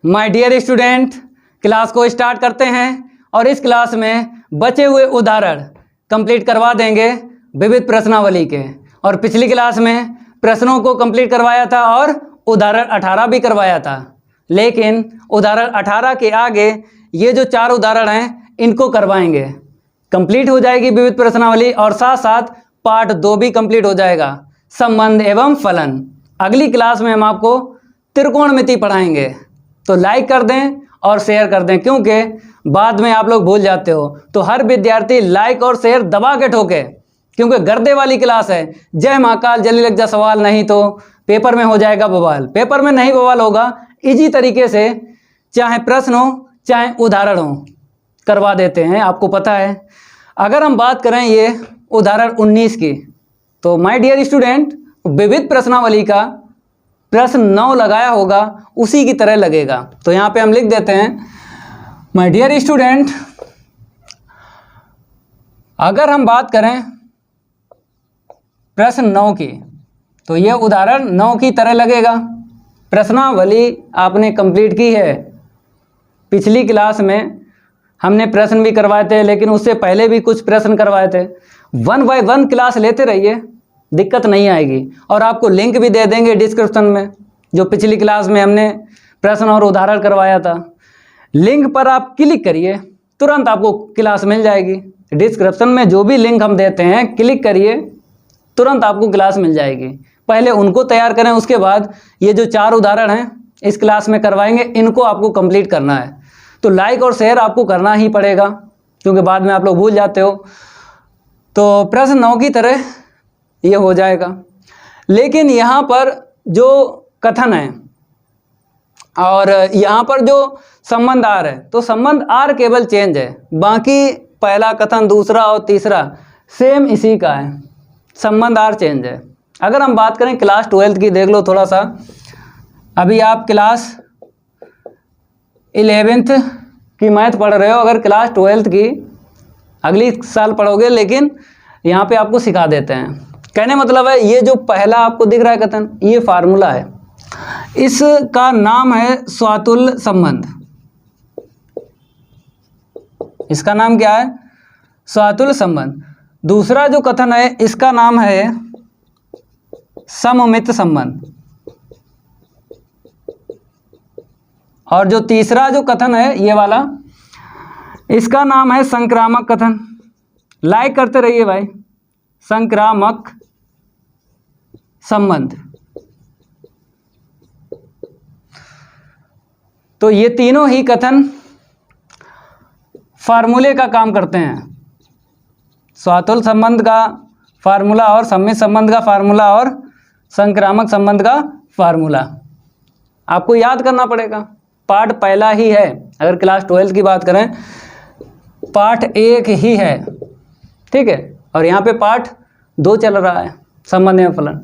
My dear student, class को start करते हैं और इस क्लास में बचे हुए उदाहरण कंप्लीट करवा देंगे विविध प्रश्नावली के। और पिछली क्लास में प्रश्नों को कंप्लीट करवाया था और उदाहरण 18 भी करवाया था, लेकिन उदाहरण 18 के आगे ये जो 4 उदाहरण हैं इनको करवाएंगे। कंप्लीट हो जाएगी विविध प्रश्नावली और साथ साथ पार्ट 2 भी कंप्लीट हो जाएगा, संबंध एवं फलन। अगली क्लास में हम आपको त्रिकोणमिति पढ़ाएंगे, तो लाइक कर दें और शेयर कर दें, क्योंकि बाद में आप लोग भूल जाते हो। तो हर विद्यार्थी लाइक और शेयर दबा के ठोके, क्योंकि गर्दे वाली क्लास है। जय महाकाल, जल्दी लग जा सवाल, नहीं तो पेपर में हो जाएगा बवाल। पेपर में नहीं बवाल होगा, इजी तरीके से चाहे प्रश्न हो चाहे उदाहरण हो करवा देते हैं, आपको पता है। अगर हम बात करें ये उदाहरण 19 की, तो माय डियर स्टूडेंट, विविध प्रश्नावली का प्रश्न 9 लगाया होगा उसी की तरह लगेगा। तो यहाँ पे हम लिख देते हैं माय डियर स्टूडेंट, अगर हम बात करें प्रश्न 9 की, तो ये उदाहरण 9 की तरह लगेगा। प्रश्नावली आपने कंप्लीट की है। पिछली क्लास में हमने प्रश्न भी करवाए थे, लेकिन उससे पहले भी कुछ प्रश्न करवाए थे। 1 बाय 1 क्लास लेते रहिए, दिक्कत नहीं आएगी। और आपको लिंक भी दे देंगे डिस्क्रिप्शन में, जो पिछली क्लास में हमने प्रश्न और उदाहरण करवाया था। लिंक पर आप क्लिक करिए, तुरंत आपको क्लास मिल जाएगी। डिस्क्रिप्शन में जो भी लिंक हम देते हैं, क्लिक करिए, तुरंत आपको क्लास मिल जाएगी। पहले उनको तैयार करें, उसके बाद ये जो 4 उदाहरण हैं इस क्लास में करवाएंगे, इनको आपको कंप्लीट करना है। तो लाइक और शेयर आपको करना ही पड़ेगा, क्योंकि बाद में आप लोग भूल जाते हो। तो प्रश्न 9 की तरह ये हो जाएगा। लेकिन यहाँ पर जो कथन है और यहाँ पर जो संबंध आर है, तो संबंध आर केवल चेंज है, बाकी पहला कथन, दूसरा और तीसरा सेम इसी का है। संबंध आर चेंज है। अगर हम बात करें क्लास 12th की, देख लो थोड़ा सा। अभी आप क्लास 11th की मैथ पढ़ रहे हो, अगर क्लास 12th की अगली साल पढ़ोगे, लेकिन यहाँ पे आपको सिखा देते हैं। कहने मतलब है, ये जो पहला आपको दिख रहा है कथन, ये फार्मूला है, इसका नाम है स्वातुल्य संबंध। इसका नाम क्या है? स्वातुल्य संबंध। दूसरा जो कथन है इसका नाम है सममित संबंध। और जो तीसरा जो कथन है ये वाला, इसका नाम है संक्रामक कथन। लाइक करते रहिए भाई। संक्रामक संबंध। तो ये तीनों ही कथन फार्मूले का काम करते हैं। स्वातुल्य संबंध का फार्मूला और सममित संबंध का फार्मूला और संक्रामक संबंध का फार्मूला आपको याद करना पड़ेगा। पार्ट पहला ही है। अगर क्लास 12th की बात करें, पार्ट 1 ही है, ठीक है। और यहाँ पे पार्ट 2 चल रहा है, संबंध एवं फलन।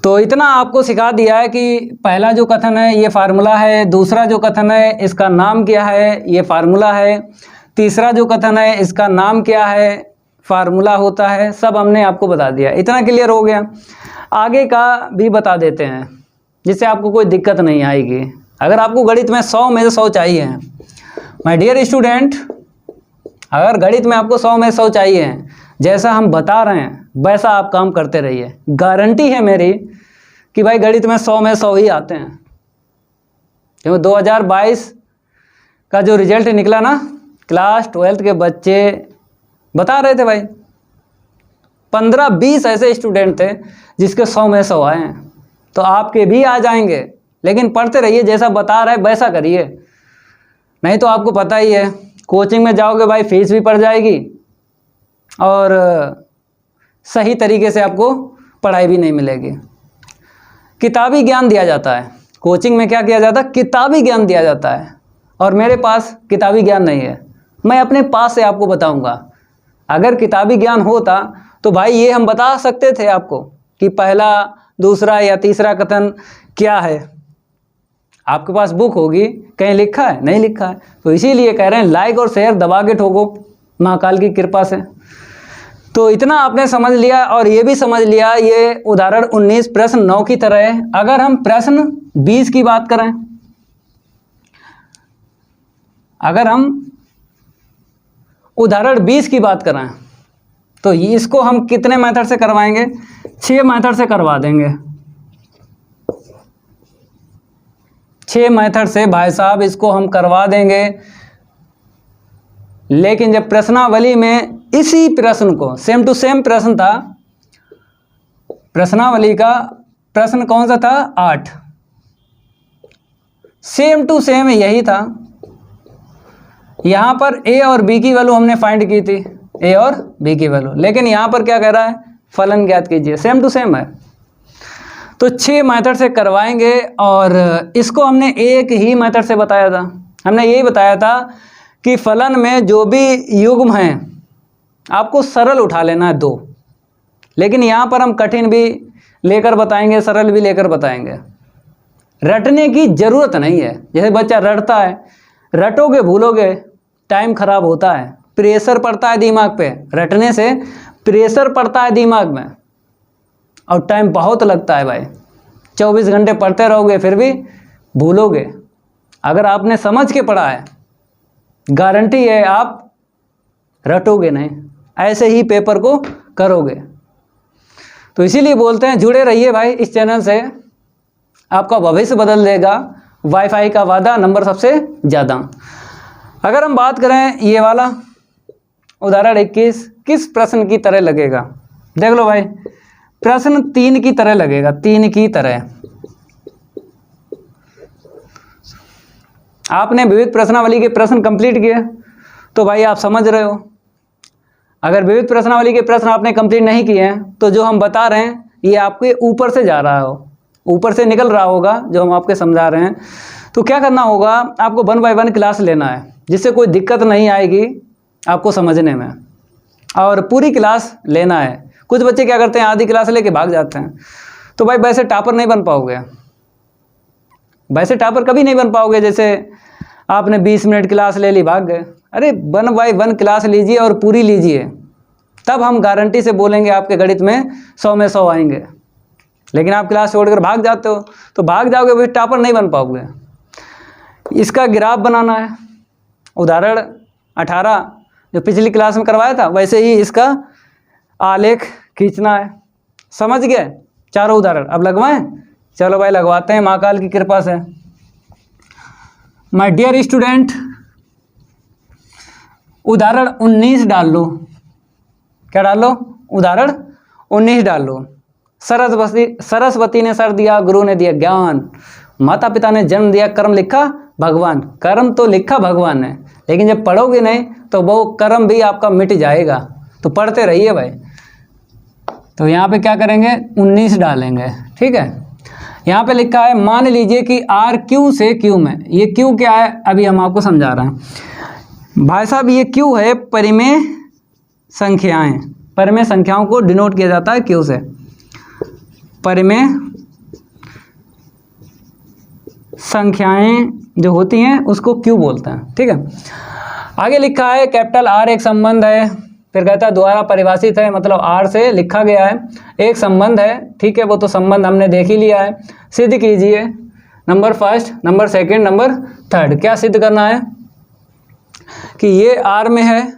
तो इतना आपको सिखा दिया है कि पहला जो कथन है ये फार्मूला है, दूसरा जो कथन है इसका नाम क्या है, ये फार्मूला है, तीसरा जो कथन है इसका नाम क्या है, फार्मूला होता है। सब हमने आपको बता दिया। इतना क्लियर हो गया। आगे का भी बता देते हैं, जिससे आपको कोई दिक्कत नहीं आएगी। अगर आपको गणित में 100 में से 100 चाहिए हैं, माय डियर स्टूडेंट, अगर गणित में आपको 100 में 100 चाहिए हैं, जैसा हम बता रहे हैं वैसा आप काम करते रहिए। गारंटी है मेरी कि भाई गणित में 100 में 100 ही आते हैं। क्योंकि 2022 का जो रिजल्ट निकला ना, क्लास 12th के बच्चे बता रहे थे भाई, 15-20 ऐसे स्टूडेंट थे जिसके 100 में 100 आए हैं। तो आपके भी आ जाएंगे, लेकिन पढ़ते रहिए, जैसा बता रहे वैसा करिए। नहीं तो आपको पता ही है, कोचिंग में जाओगे भाई, फीस भी पड़ जाएगी और सही तरीके से आपको पढ़ाई भी नहीं मिलेगी। किताबी ज्ञान दिया जाता है कोचिंग में। क्या किया जाता है? किताबी ज्ञान दिया जाता है। और मेरे पास किताबी ज्ञान नहीं है, मैं अपने पास से आपको बताऊंगा। अगर किताबी ज्ञान होता तो भाई ये हम बता सकते थे आपको कि पहला, दूसरा या तीसरा कथन क्या है। आपके पास बुक होगी, कहीं लिखा है? नहीं लिखा है। तो इसीलिए कह रहे हैं लाइक और शेयर दबा के ठोको, महाकाल की कृपा से। तो इतना आपने समझ लिया और ये भी समझ लिया ये उदाहरण 19 प्रश्न 9 की तरह है। अगर हम प्रश्न 20 की बात करें, अगर हम उदाहरण 20 की बात करें तो इसको हम कितने मेथड से करवाएंगे? 6 मेथड से करवा देंगे। 6 मेथड से भाई साहब इसको हम करवा देंगे। लेकिन जब प्रश्नावली में इसी प्रश्न को सेम टू सेम प्रश्न था, प्रश्नावली का प्रश्न कौन सा था? 8, सेम टू सेम यही था। यहाँ पर ए और बी की वैल्यू हमने फाइंड की थी, ए और बी की वैल्यू, लेकिन यहाँ पर क्या कह रहा है? फलन ज्ञात कीजिए। सेम टू सेम है। तो 6 मेथड से करवाएंगे और इसको हमने एक ही मेथड से बताया था। हमने यही बताया था कि फलन में जो भी युग्म हैं आपको सरल उठा लेना है 2, लेकिन यहाँ पर हम कठिन भी लेकर बताएंगे, सरल भी लेकर बताएंगे। रटने की ज़रूरत नहीं है। जैसे बच्चा रटता है, रटोगे भूलोगे, टाइम खराब होता है, प्रेशर पड़ता है दिमाग पे। रटने से प्रेशर पड़ता है दिमाग में और टाइम बहुत लगता है भाई। 24 घंटे पढ़ते रहोगे फिर भी भूलोगे। अगर आपने समझ के पढ़ा है, गारंटी है आप रटोगे नहीं, ऐसे ही पेपर को करोगे। तो इसीलिए बोलते हैं जुड़े रहिए भाई इस चैनल से, आपका भविष्य बदल देगा। वाईफाई का वादा, नंबर सबसे ज़्यादा। अगर हम बात करें ये वाला उदाहरण 21 किस प्रश्न की तरह लगेगा? देख लो भाई, प्रश्न 3 की तरह लगेगा, 3 की तरह। आपने विविध प्रश्नावली के प्रश्न कंप्लीट किए तो भाई आप समझ रहे हो। अगर विविध प्रश्नावली के प्रश्न आपने कंप्लीट नहीं किए हैं तो जो हम बता रहे हैं ये आपके ऊपर से जा रहा हो, ऊपर से निकल रहा होगा जो हम आपके समझा रहे हैं। तो क्या करना होगा, आपको 1 बाय 1 क्लास लेना है, जिससे कोई दिक्कत नहीं आएगी आपको समझने में, और पूरी क्लास लेना है। कुछ बच्चे क्या करते हैं, आधी क्लास लेके भाग जाते हैं। तो भाई वैसे टॉपर नहीं बन पाओगे, वैसे टॉपर कभी नहीं बन पाओगे। जैसे आपने 20 मिनट क्लास ले ली, भाग गए। अरे 1 बाय 1 क्लास लीजिए और पूरी लीजिए, तब हम गारंटी से बोलेंगे आपके गणित में 100 में 100 आएंगे। लेकिन आप क्लास छोड़कर भाग जाते हो तो भाग जाओगे, वही टॉपर नहीं बन पाओगे। इसका ग्राफ बनाना है। उदाहरण 18 जो पिछली क्लास में करवाया था वैसे ही इसका आलेख खींचना है। समझ गए? चारों उदाहरण अब लगवाएं? चलो भाई लगवाते हैं महाकाल की कृपा से। माय डियर स्टूडेंट, उदाहरण 19 डाल लो। क्या डाल लो? उदाहरण 19 डाल लो। सरस्वती ने सर दिया, गुरु ने दिया ज्ञान, माता पिता ने जन्म दिया, कर्म लिखा भगवान। कर्म तो लिखा भगवान ने, लेकिन जब पढ़ोगे नहीं तो वो कर्म भी आपका मिट जाएगा। तो पढ़ते रहिए भाई। तो यहाँ पे क्या करेंगे, 19 डालेंगे। ठीक है, यहाँ पे लिखा है मान लीजिए कि आर क्यू से क्यू में, ये क्यू क्या है अभी हम आपको समझा रहे हैं भाई साहब। ये क्यू है परिमेय संख्याएं, परिमेय संख्याओं को डिनोट किया जाता है क्यू से। परिमेय संख्याएं जो होती हैं उसको क्यू बोलते हैं। ठीक है, आगे लिखा है कैपिटल आर एक संबंध है, फिर कहता है द्वारा परिभाषित है, मतलब आर से लिखा गया है, एक संबंध है। ठीक है, वो तो संबंध हमने देख ही लिया है। सिद्ध कीजिए number first, number second, number third. क्या सिद्ध करना है कि ये आर में है,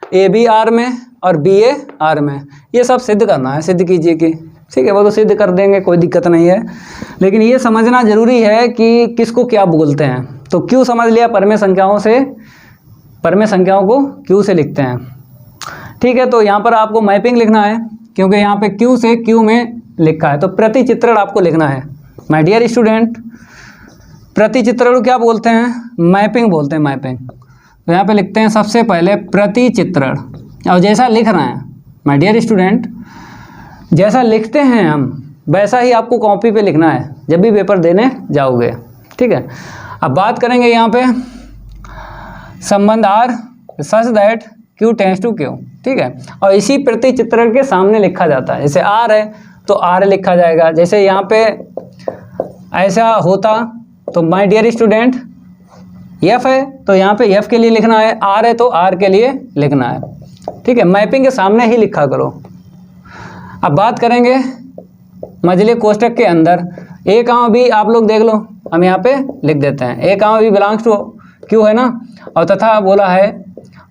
ए बी आर में और बी ए आर में, ये सब सिद्ध करना है। सिद्ध कीजिए कि ठीक है, वो तो सिद्ध कर देंगे, कोई दिक्कत नहीं है, लेकिन ये समझना जरूरी है कि किसको क्या बोलते हैं। तो क्यू समझ लिया, परिमेय संख्याओं से, परिमेय संख्याओं को क्यू से लिखते हैं। ठीक है, तो यहाँ पर आपको मैपिंग लिखना है क्योंकि यहाँ पे क्यू से क्यू में लिखा है, तो प्रति चित्रण आपको लिखना है। माय डियर स्टूडेंट, प्रति चित्रण क्या बोलते हैं? मैपिंग बोलते हैं, मैपिंग। तो यहाँ पे लिखते हैं सबसे पहले प्रति चित्रण, और जैसा लिख रहे हैं माय डियर स्टूडेंट, जैसा लिखते हैं हम वैसा ही आपको कॉपी पे लिखना है जब भी पेपर देने जाओगे। ठीक है, अब बात करेंगे यहाँ पे संबंध R such that Q tends to Q. ठीक है, और इसी प्रति चित्रण के सामने लिखा जाता है। जैसे आर है तो आर लिखा जाएगा। जैसे यहाँ पे ऐसा होता तो माय डियर स्टूडेंट एफ है तो यहाँ पे एफ के लिए लिखना है, आर है तो आर के लिए लिखना है। ठीक है, मैपिंग के सामने ही लिखा करो। अब बात करेंगे मझले कोष्टक के अंदर ए कामा बी, आप लोग देख लो, हम यहाँ पे लिख देते हैं A comma B belongs to Q है ना, और तथा बोला है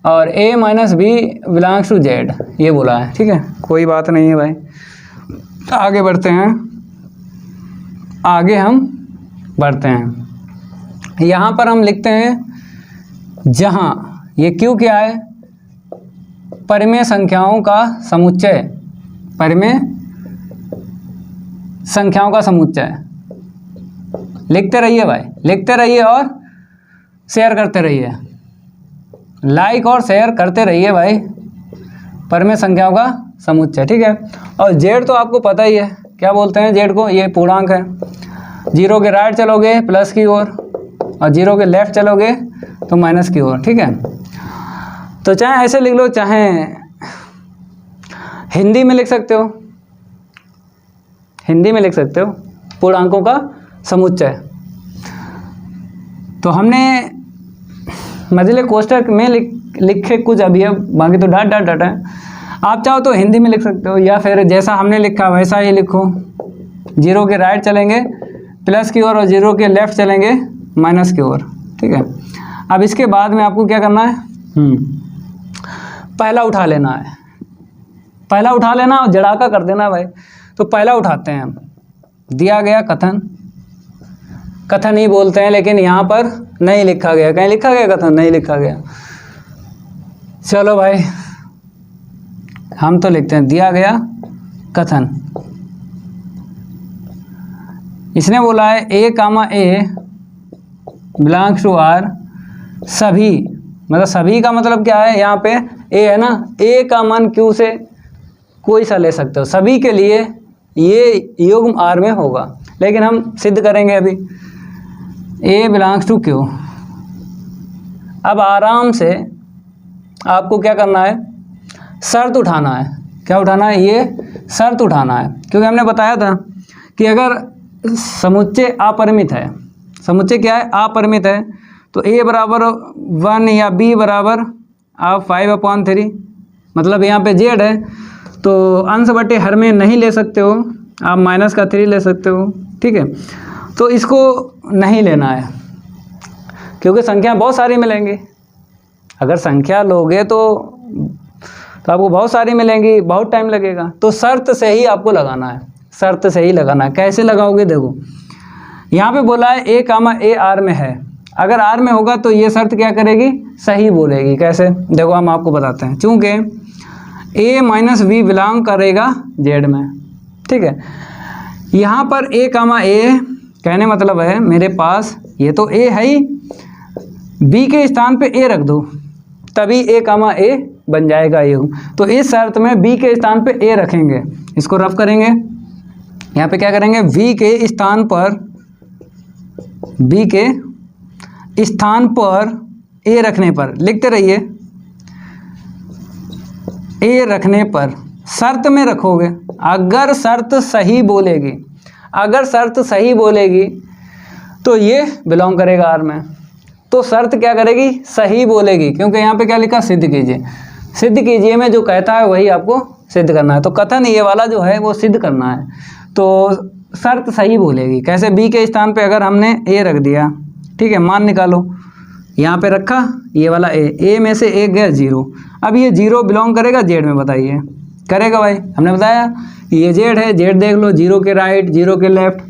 और A minus B belongs to Z, ये बोला है। ठीक है, कोई बात नहीं है भाई, आगे बढ़ते हैं, आगे हम बढ़ते हैं। यहाँ पर हम लिखते हैं जहाँ ये क्यू क्या है, परिमेय संख्याओं का समुच्चय, परिमेय संख्याओं का समुच्चय। लिखते रहिए भाई, लिखते रहिए और शेयर करते रहिए, लाइक और शेयर करते रहिए भाई। परिमेय संख्याओं का समुच्चय, ठीक है। और जेड तो आपको पता ही है, क्या बोलते हैं जेड को, ये पूर्णांक है। जीरो के राइट चलोगे प्लस की ओर, और जीरो के लेफ्ट चलोगे तो माइनस की ओर, ठीक है। तो चाहे ऐसे लिख लो, चाहे हिंदी में लिख सकते हो, हिंदी में लिख सकते हो, पूर्णांकों का समुच्चय। तो हमने मझले कोष्टक में लिखे कुछ अभी, बाकी तो डाट डाट डाट है। आप चाहो तो हिंदी में लिख सकते हो, या फिर जैसा हमने लिखा वैसा ही लिखो। जीरो के राइट चलेंगे प्लस की ओर, और जीरो के लेफ्ट चलेंगे माइनस की ओर, ठीक है। अब इसके बाद में आपको क्या करना है, पहला उठा लेना है, पहला उठा लेना और जड़ाका कर देना भाई। तो पहला उठाते हैं हम, दिया गया कथन, कथन ही बोलते हैं लेकिन यहाँ पर नहीं लिखा गया, कहीं लिखा गया कथन, नहीं लिखा गया। चलो भाई हम तो लिखते हैं दिया गया कथन। इसने बोला है ए कामा ए बिलोंग्स टू आर, सभी, मतलब सभी का मतलब क्या है, यहाँ पे ए है ना, ए का मान क्यू से कोई सा ले सकते हो, सभी के लिए ये युग्म आर में होगा, लेकिन हम सिद्ध करेंगे अभी। ए बिलोंग्स टू क्यू। अब आराम से आपको क्या करना है, शर्त उठाना है। क्या उठाना है, ये शर्त उठाना है, क्योंकि हमने बताया था कि अगर समुच्चय अपरिमित है, समुच्चय क्या है, अपरिमित है, तो a बराबर 1 या b बराबर आप 5/3, मतलब यहाँ पे z है तो अंश बटे हर में नहीं ले सकते हो, आप -3 ले सकते हो, ठीक है। तो इसको नहीं लेना है, क्योंकि संख्या बहुत सारी मिलेंगी। अगर संख्या लोगे तो आपको बहुत सारी मिलेंगी, बहुत टाइम लगेगा। तो शर्त से ही आपको लगाना है, शर्त से ही लगाना है। कैसे लगाओगे, देखो यहाँ पे बोला है ए कामा ए आर में है, अगर आर में होगा तो ये शर्त क्या करेगी, सही बोलेगी। कैसे, देखो हम आपको बताते हैं। चूँकि ए माइनस बी बिलोंग करेगा जेड में, ठीक है। यहाँ पर ए कामा ए कहने मतलब है मेरे पास ये तो ए है ही, बी के स्थान पे ए रख दो तभी ए कामा ए बन जाएगा युग्म। तो इस शर्त में बी के स्थान पे ए रखेंगे, इसको रफ करेंगे। यहाँ पे क्या करेंगे, वी के स्थान पर, बी के स्थान पर ए रखने पर, लिखते रहिए, ए रखने पर शर्त में रखोगे। अगर शर्त सही बोलेगी, अगर शर्त सही बोलेगी तो ये बिलोंग करेगा आर में। तो शर्त क्या करेगी, सही बोलेगी, क्योंकि यहाँ पे क्या लिखा, सिद्ध कीजिए। सिद्ध कीजिए में जो कहता है वही आपको सिद्ध करना है। तो कथन ये वाला जो है वो सिद्ध करना है, तो शर्त सही बोलेगी। कैसे, बी के स्थान पे अगर हमने ए रख दिया, ठीक है, मान निकालो, यहाँ पे रखा ये वाला ए में से एक गया 0। अब ये 0 बिलोंग करेगा जेड में, बताइए करेगा भाई। हमने बताया ये जेड है, जेड देख लो, 0 के राइट 0 के लेफ्ट,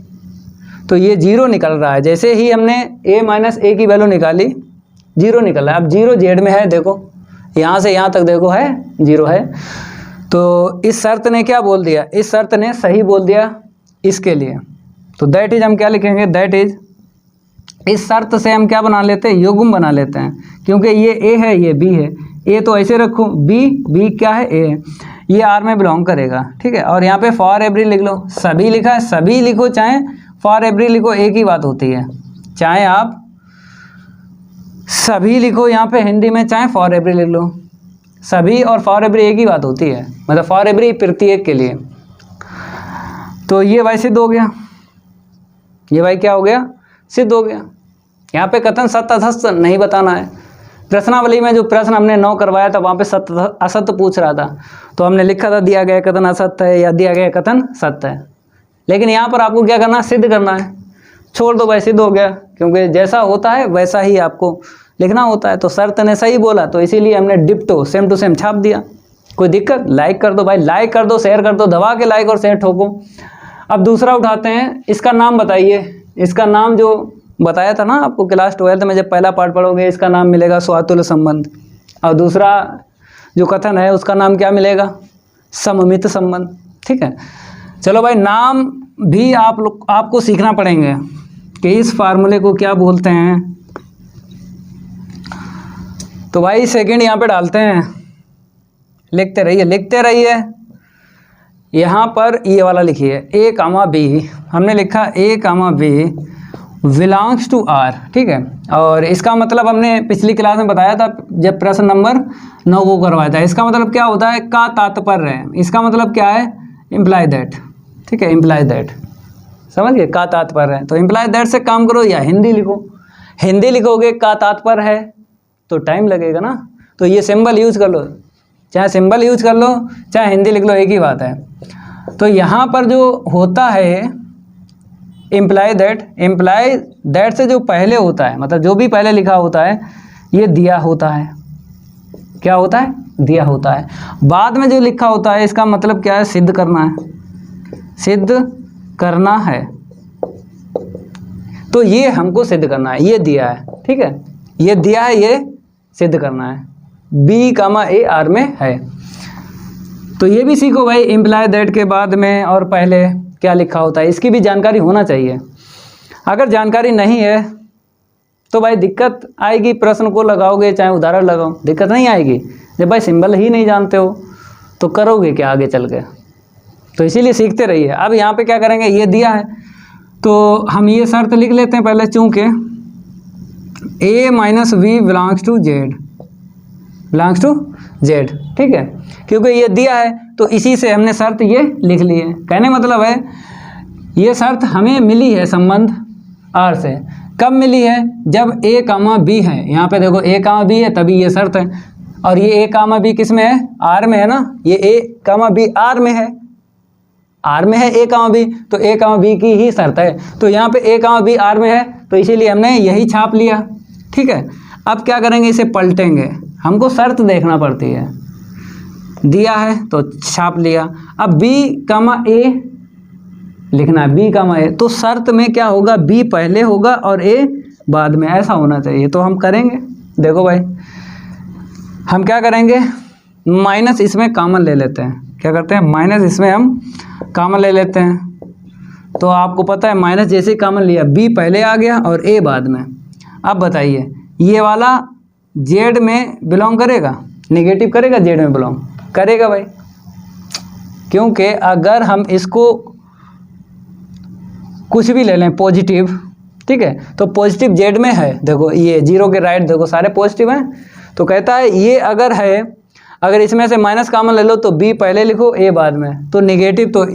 तो ये 0 निकल रहा है। जैसे ही हमने a माइनस ए की वैल्यू निकाली 0 निकल रहा है। अब 0 जेड में है, देखो यहाँ से यहाँ तक देखो है 0 है। तो इस शर्त ने क्या बोल दिया, इस शर्त ने सही बोल दिया इसके लिए। तो दैट इज हम क्या लिखेंगे, दैट इज, इस शर्त से हम क्या बना लेते हैं, युग्म बना लेते हैं, क्योंकि ये ए है ये बी है। ए तो ऐसे रखो, बी क्या है, ए है, ये आर में बिलोंग करेगा, ठीक है। और यहाँ पे फॉर एवरी लिख लो, सभी लिखा है, सभी लिखो चाहे फॉर एवरी लिखो, एक ही बात होती है। चाहे आप सभी लिखो यहाँ पे हिंदी में, चाहे फॉर एवरी लिख लो, सभी और फॉर एवरी एक ही बात होती है, मतलब फॉर एवरी प्रत्येक के लिए। तो ये भाई सिद्ध हो गया, ये भाई क्या हो गया, सिद्ध हो गया। यहाँ पे कथन सत्य अथस्त नहीं बताना है, प्रश्नावली में जो प्रश्न हमने 9 करवाया था वहाँ पे सत्य असत्य पूछ रहा था, तो हमने लिखा था दिया गया कथन असत्य है या दिया गया कथन सत्य है। लेकिन यहाँ पर आपको क्या करना है, सिद्ध करना है। छोड़ दो भाई, सिद्ध हो गया, क्योंकि जैसा होता है वैसा ही आपको लिखना होता है। तो शर्त ने सही बोला तो इसीलिए हमने डिप्टो सेम टू सेम छाप दिया। कोई दिक्कत? लाइक कर दो भाई, लाइक कर दो, शेयर कर दो, दबा के लाइक और शेयर ठोको। अब दूसरा उठाते हैं, इसका नाम बताइए। इसका नाम जो बताया था ना आपको क्लास 12th में, जब पहला पार्ट पढ़ोगे इसका नाम मिलेगा स्वातुल्य संबंध, और दूसरा जो कथन है उसका नाम क्या मिलेगा, सममित संबंध। ठीक है, चलो भाई, नाम भी आपको सीखना पड़ेंगे कि इस फार्मूले को क्या बोलते हैं। तो भाई सेकंड यहाँ पे डालते हैं, लिखते रहिए लिखते रहिए। यहाँ पर ये वाला लिखिए, ए कामा बी, हमने लिखा ए comma B belongs to are. ठीक है, और इसका मतलब हमने पिछली क्लास में बताया था जब प्रश्न नंबर 9 को करवाया था। इसका मतलब क्या होता है, का तात्पर्य है। इसका मतलब क्या है, इम्प्लाई दैट। ठीक है, इम्प्लाई दैट, समझ गए, का तात्पर्य है। तो इम्प्लाई दैट से काम करो या हिंदी लिखो। हिंदी लिखोगे का तात्पर्य है तो टाइम लगेगा ना, तो ये सिंबल यूज कर लो, चाहे सिंबल यूज कर लो चाहे हिंदी लिख लो, एक ही बात है। तो यहाँ पर जो होता है इम्प्लाई दैट से जो पहले होता है, मतलब जो भी पहले लिखा होता है ये दिया होता है। क्या होता है, दिया होता है। बाद में जो लिखा होता है इसका मतलब क्या है, सिद्ध करना है, सिद्ध करना है। तो ये हमको सिद्ध करना है, ये दिया है। ठीक है, ये दिया है, ये सिद्ध करना है। बी कामा ए आर में है। तो ये भी सीखो भाई, इम्प्लाई दैट के बाद में और पहले क्या लिखा होता है, इसकी भी जानकारी होना चाहिए। अगर जानकारी नहीं है तो भाई दिक्कत आएगी, प्रश्न को लगाओगे चाहे उदाहरण लगाओ, दिक्कत नहीं आएगी। जब भाई सिंबल ही नहीं जानते हो तो करोगे क्या आगे चल के, तो इसीलिए सीखते रहिए। अब यहाँ पे क्या करेंगे, ये दिया है तो हम ये शर्त लिख लेते हैं पहले, चूँकि a minus v belongs to Z. ठीक है, क्योंकि ये दिया है तो इसी से हमने शर्त ये लिख ली है। कहने मतलब है ये शर्त हमें मिली है संबंध आर से। कब मिली है, जब a कामा बी है। यहाँ पे देखो a कामा बी है तभी ये शर्त है, और ये a कामा बी किस में है, आर में है ना। ये a कामा बी आर में है, आर में है a कामा बी, तो a कामा बी की ही शर्त है। तो यहाँ पे a कामा बी आर में है तो इसीलिए हमने यही छाप लिया। ठीक है, अब क्या करेंगे, इसे पलटेंगे, हमको शर्त देखना पड़ती है। दिया है तो छाप लिया। अब b कामा a लिखना है, b कामा a, तो शर्त में क्या होगा, b पहले होगा और a बाद में, ऐसा होना चाहिए। तो हम करेंगे, देखो भाई हम क्या करेंगे, माइनस इसमें कॉमन ले लेते हैं। क्या करते हैं, माइनस इसमें हम कॉमन ले लेते हैं। तो आपको पता है माइनस जैसे ही कॉमन लिया b पहले आ गया और a बाद में। अब बताइए ये वाला जेड में बिलोंग करेगा, नेगेटिव करेगा, जेड में बिलोंग करेगा भाई, क्योंकि अगर हम इसको कुछ भी ले लें पॉजिटिव, ठीक है, तो पॉजिटिव जेड में है। देखो ये जीरो के राइट देखो सारे पॉजिटिव हैं, तो कहता है ये अगर है, अगर इसमें से माइनस कॉमन ले लो तो बी पहले लिखो ए बाद में, तो नेगेटिव तो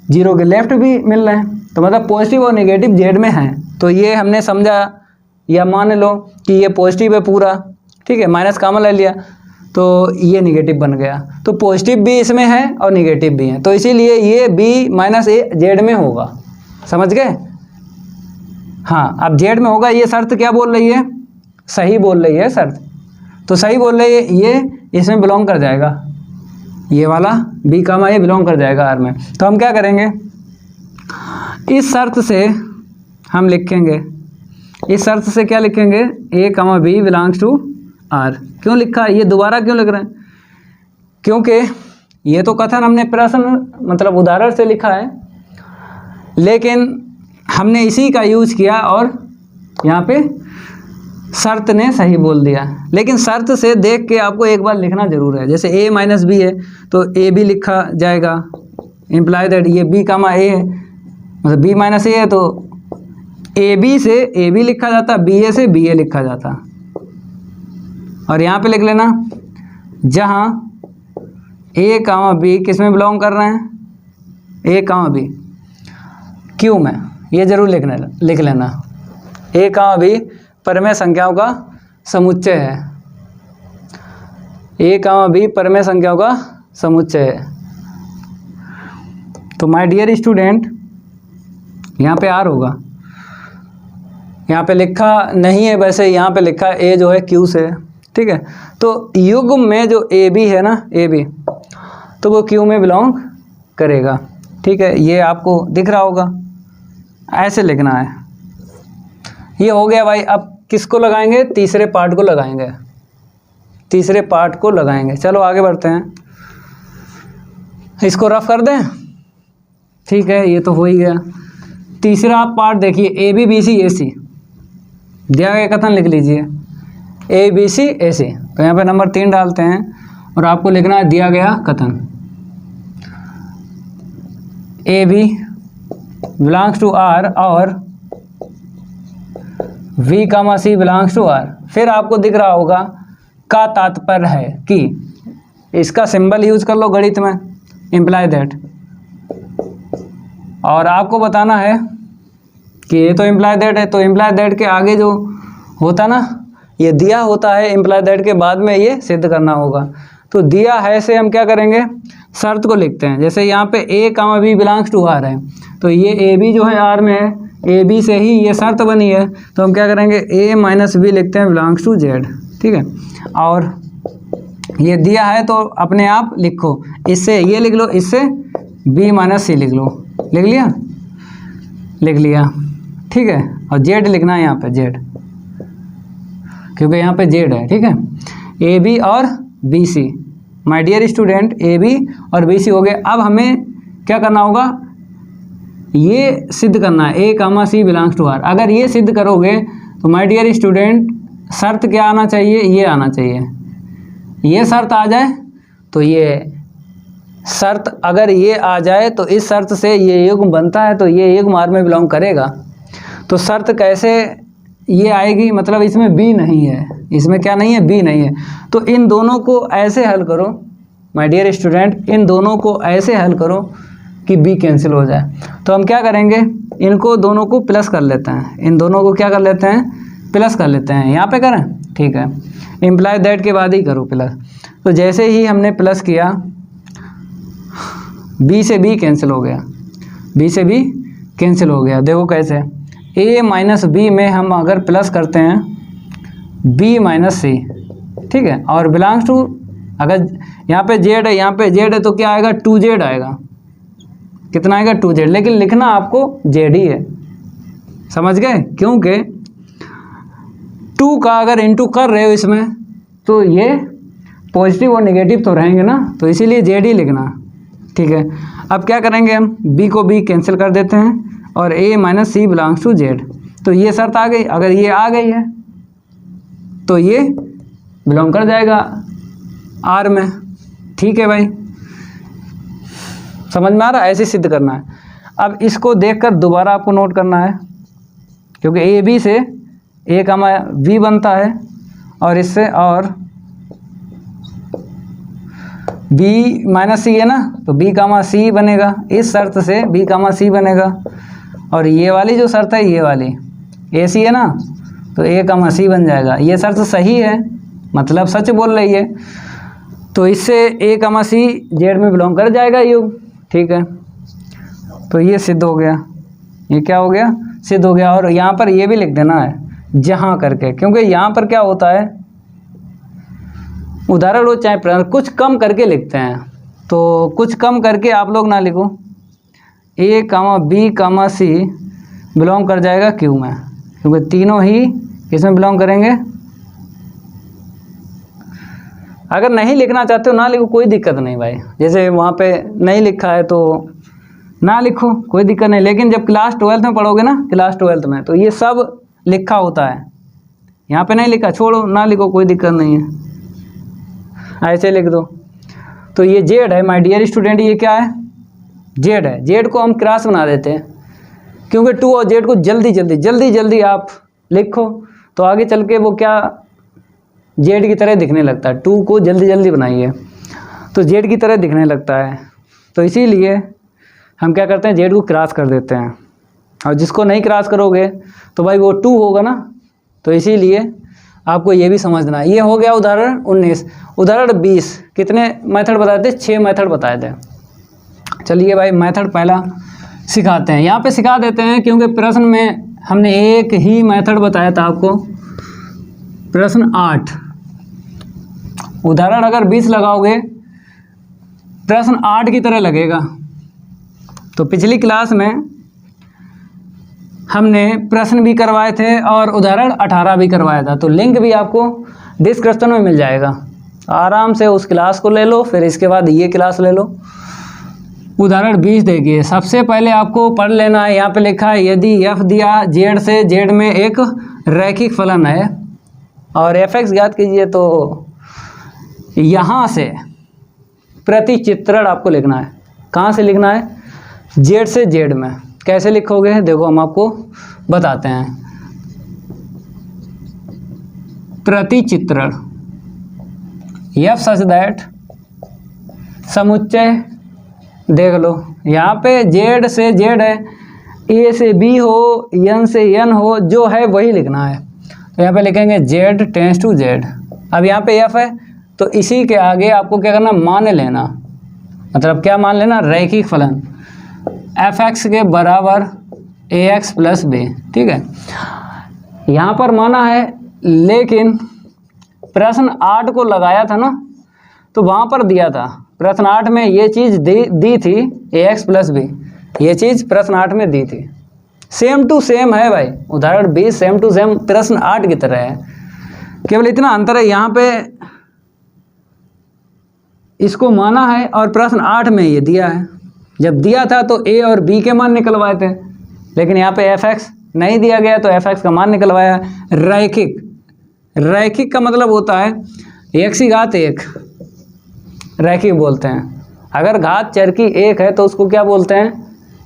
जीरो के लेफ्ट भी मिल रहे हैं, तो मतलब पॉजिटिव और नेगेटिव जेड में है। तो ये हमने समझा या मान लो कि ये पॉजिटिव है पूरा, ठीक है, माइनस कॉमन ले लिया तो ये नेगेटिव बन गया। तो पॉजिटिव भी इसमें है और नेगेटिव भी है, तो इसीलिए ये बी माइनस ए जेड में होगा। समझ गए? हाँ, अब जेड में होगा। ये शर्त क्या बोल रही है, सही बोल रही है शर्त, तो सही बोल रही है, ये इसमें बिलोंग कर जाएगा, ये वाला बी कामा ये बिलोंग कर जाएगा आर में। तो हम क्या करेंगे, इस शर्त से हम लिखेंगे, इस शर्त से क्या लिखेंगे, ए comma B belongs to are. क्यों लिखा, ये दोबारा क्यों लिख रहे हैं, क्योंकि ये तो कथन हमने प्रश्न मतलब उदाहरण से लिखा है, लेकिन हमने इसी का यूज किया और यहाँ पे शर्त ने सही बोल दिया। लेकिन शर्त से देख के आपको एक बार लिखना जरूर है। जैसे a माइनस बी है तो a भी लिखा जाएगा, इम्प्लाई दैट ये b कामा a है, मतलब b माइनस a है तो ए बी से ए बी लिखा जाता, बी ए से बी ए लिखा जाता। और यहाँ पे लिख लेना जहाँ ए कामा बी किस में बिलोंग कर रहे हैं, ए कामा बी क्यू में, ये जरूर लिख लेना। ए कामा बी परमेय संख्याओं का समुच्चय है, ए कामा बी परमेय संख्याओं का समुच्चय है। तो माय डियर स्टूडेंट, यहाँ पे आर होगा, यहाँ पे लिखा नहीं है, वैसे यहाँ पे लिखा ए जो है क्यू से, ठीक है। तो युग्म में जो ए बी है ना, ए बी, तो वो क्यू में बिलोंग करेगा, ठीक है। ये आपको दिख रहा होगा, ऐसे लिखना है। ये हो गया भाई। अब किसको लगाएंगे? तीसरे पार्ट को लगाएंगे, तीसरे पार्ट को लगाएंगे। चलो आगे बढ़ते हैं, इसको रफ कर दें, ठीक है। ये तो हो ही गया। तीसरा पार्ट देखिए, ए बी बी सी ए सी दिया गया कथन लिख लीजिए, ए बी सी ए सी। तो यहाँ पे नंबर 3 डालते हैं और आपको लिखना है दिया गया कथन, A B belongs to R और V comma C belongs to R. फिर आपको दिख रहा होगा का तात्पर्य है कि, इसका सिंबल यूज कर लो गणित में, इम्प्लाई दैट। और आपको बताना है कि ये तो इम्प्लाई दैट है, तो इम्प्लाई दैट के आगे जो होता ना, ये दिया होता है, इम्प्लाई दैट के बाद में ये सिद्ध करना होगा। तो दिया है से हम क्या करेंगे? शर्त को लिखते हैं। जैसे यहाँ पे ए comma B belongs to are है, तो ये ए बी जो है आर में है, ए बी से ही ये शर्त बनी है, तो हम क्या करेंगे? ए माइनस बी लिखते हैं बिलोंग्स टू जेड, ठीक है। और ये दिया है तो अपने आप लिखो, इससे ये लिख लो, इससे बी माइनस सी लिख लो, लिख लिया, लिख लिया, ठीक है। और जेड लिखना है यहाँ पे, जेड, क्योंकि यहाँ पे जेड है, ठीक है। ए बी और B C, my dear student, A B और बी सी हो गए। अब हमें क्या करना होगा? ये सिद्ध करना है, ए कामा सी बिलोंग्स टू आर। अगर ये सिद्ध करोगे तो माय डियर स्टूडेंट, शर्त क्या आना चाहिए? ये आना चाहिए। ये शर्त आ जाए तो ये शर्त, अगर ये आ जाए तो इस शर्त से ये युग्म बनता है, तो ये युग्म आर में बिलोंग करेगा। तो शर्त कैसे ये आएगी? मतलब इसमें बी नहीं है, इसमें क्या नहीं है? बी नहीं है। तो इन दोनों को ऐसे हल करो माय डियर स्टूडेंट, इन दोनों को ऐसे हल करो कि बी कैंसिल हो जाए। तो हम क्या करेंगे? इनको दोनों को प्लस कर लेते हैं, इन दोनों को क्या कर लेते हैं? प्लस कर लेते हैं। यहाँ पे करें, ठीक है, इम्प्लाई दैट के बाद ही करो प्लस। तो जैसे ही हमने प्लस किया, बी से बी कैंसिल हो गया, बी से बी कैंसिल हो गया। देखो कैसे, ए माइनस बी में हम अगर प्लस करते हैं बी माइनस सी, ठीक है, और बिलोंग्स टू, अगर यहाँ पे जेड है, यहाँ पे जेड है, तो क्या आएगा? 2z आएगा। कितना आएगा? 2z। लेकिन लिखना आपको जेड ही है, समझ गए? क्योंकि 2 का अगर इंटू कर रहे हो इसमें, तो ये पॉजिटिव और नेगेटिव तो रहेंगे ना, तो इसीलिए जेड ही लिखना, ठीक है। अब क्या करेंगे? हम बी को बी कैंसिल कर देते हैं और A minus C belongs to Z. तो ये शर्त आ गई। अगर ये आ गई है तो ये बिलोंग कर जाएगा आर में, ठीक है भाई, समझ में आ रहा है? ऐसे सिद्ध करना है। अब इसको देखकर दोबारा आपको नोट करना है, क्योंकि ए बी से ए कामा बी बनता है और इससे और बी माइनस सी है ना, तो बी कामा सी बनेगा। इस शर्त से बी कामा सी बनेगा। और ये वाली जो शर्त है, ये वाली ए सी है ना, तो ए कामा सी बन जाएगा। ये शर्त सही है, मतलब सच बोल रही है, तो इससे ए कामा सी जेड में बिलोंग कर जाएगा युग, ठीक है। तो ये सिद्ध हो गया, ये क्या हो गया? सिद्ध हो गया। और यहाँ पर ये भी लिख देना है जहाँ करके, क्योंकि यहाँ पर क्या होता है, उदाहरण हो चाहे प्रश्न, कुछ कम करके लिखते हैं। तो कुछ कम करके आप लोग ना लिखो, ए कामा बी कामा सी बिलोंग कर जाएगा क्यू में, क्योंकि तीनों ही इसमें बिलोंग करेंगे। अगर नहीं लिखना चाहते हो ना लिखो, कोई दिक्कत नहीं भाई। जैसे वहाँ पे नहीं लिखा है तो ना लिखो, कोई दिक्कत नहीं। लेकिन जब क्लास 12th में पढ़ोगे ना, क्लास 12th में, तो ये सब लिखा होता है। यहाँ पे नहीं लिखा, छोड़ो, ना लिखो, कोई दिक्कत नहीं है, ऐसे लिख दो। तो ये जेड है माय डियर स्टूडेंट, ये क्या है? जेड है। जेड को हम क्रॉस बना देते हैं, क्योंकि 2 और जेड को जल्दी जल्दी आप लिखो तो आगे चल के वो क्या जेड की तरह दिखने लगता है। 2 को जल्दी बनाइए तो जेड की तरह दिखने लगता है। तो इसीलिए हम क्या करते हैं? जेड को क्रॉस कर देते हैं। और जिसको नहीं क्रॉस करोगे तो भाई वो 2 होगा ना, तो इसीलिए आपको ये भी समझना है। ये हो गया उदाहरण 19। उदाहरण 20 कितने मेथड बताए थे? 6 मेथड बताए थे। चलिए भाई मेथड पहला सिखाते हैं, यहाँ पे सिखा देते हैं क्योंकि प्रश्न में हमने एक ही मेथड बताया था आपको। प्रश्न 8 उदाहरण अगर 20 लगाओगे प्रश्न 8 की तरह लगेगा। तो पिछली क्लास में हमने प्रश्न भी करवाए थे और उदाहरण 18 भी करवाया था, तो लिंक भी आपको डिस्क्रिप्शन में मिल जाएगा। आराम से उस क्लास को ले लो, फिर इसके बाद ये क्लास ले लो। उदाहरण 20 देखिए, सबसे पहले आपको पढ़ लेना है। यहाँ पे लिखा है यदि f दिया जेड से जेड में एक रैखिक फलन है और fx ज्ञात कीजिए, तो यहाँ से प्रतिचित्रण आपको लिखना है। कहाँ से लिखना है? जेड से जेड में। कैसे लिखोगे देखो हम आपको बताते हैं। प्रतिचित्रण f सच दैट समुच्चय देख लो, यहाँ पे जेड से जेड है, ए से बी हो, एन से एन हो, जो है वही लिखना है। तो यहाँ पे लिखेंगे जेड टेंस टू जेड। अब यहाँ पे एफ है तो इसी के आगे आपको क्या करना? मान लेना। मतलब क्या मान लेना? रैखिक फलन एफ एक्स के बराबर ए एक्स प्लस बी। ठीक है, यहाँ पर माना है, लेकिन प्रश्न 8 को लगाया था ना, तो वहाँ पर दिया था। प्रश्न 8 में ये चीज़ दी थी ए एक्स प्लस बी, ये चीज़ प्रश्न 8 में दी थी। सेम टू सेम है भाई, उदाहरण 20 सेम टू सेम प्रश्न 8 की तरह है, केवल इतना अंतर है यहाँ पे इसको माना है और प्रश्न 8 में ये दिया है। जब दिया था तो ए और बी के मान निकलवाए थे, लेकिन यहाँ पे एफ एक्स नहीं दिया गया तो एफ एक्स का मान निकलवाया। रैखिक, रैखिक का मतलब होता है एक्स की घात 1 रैखिक बोलते हैं। अगर घात चर की 1 है तो उसको क्या बोलते हैं?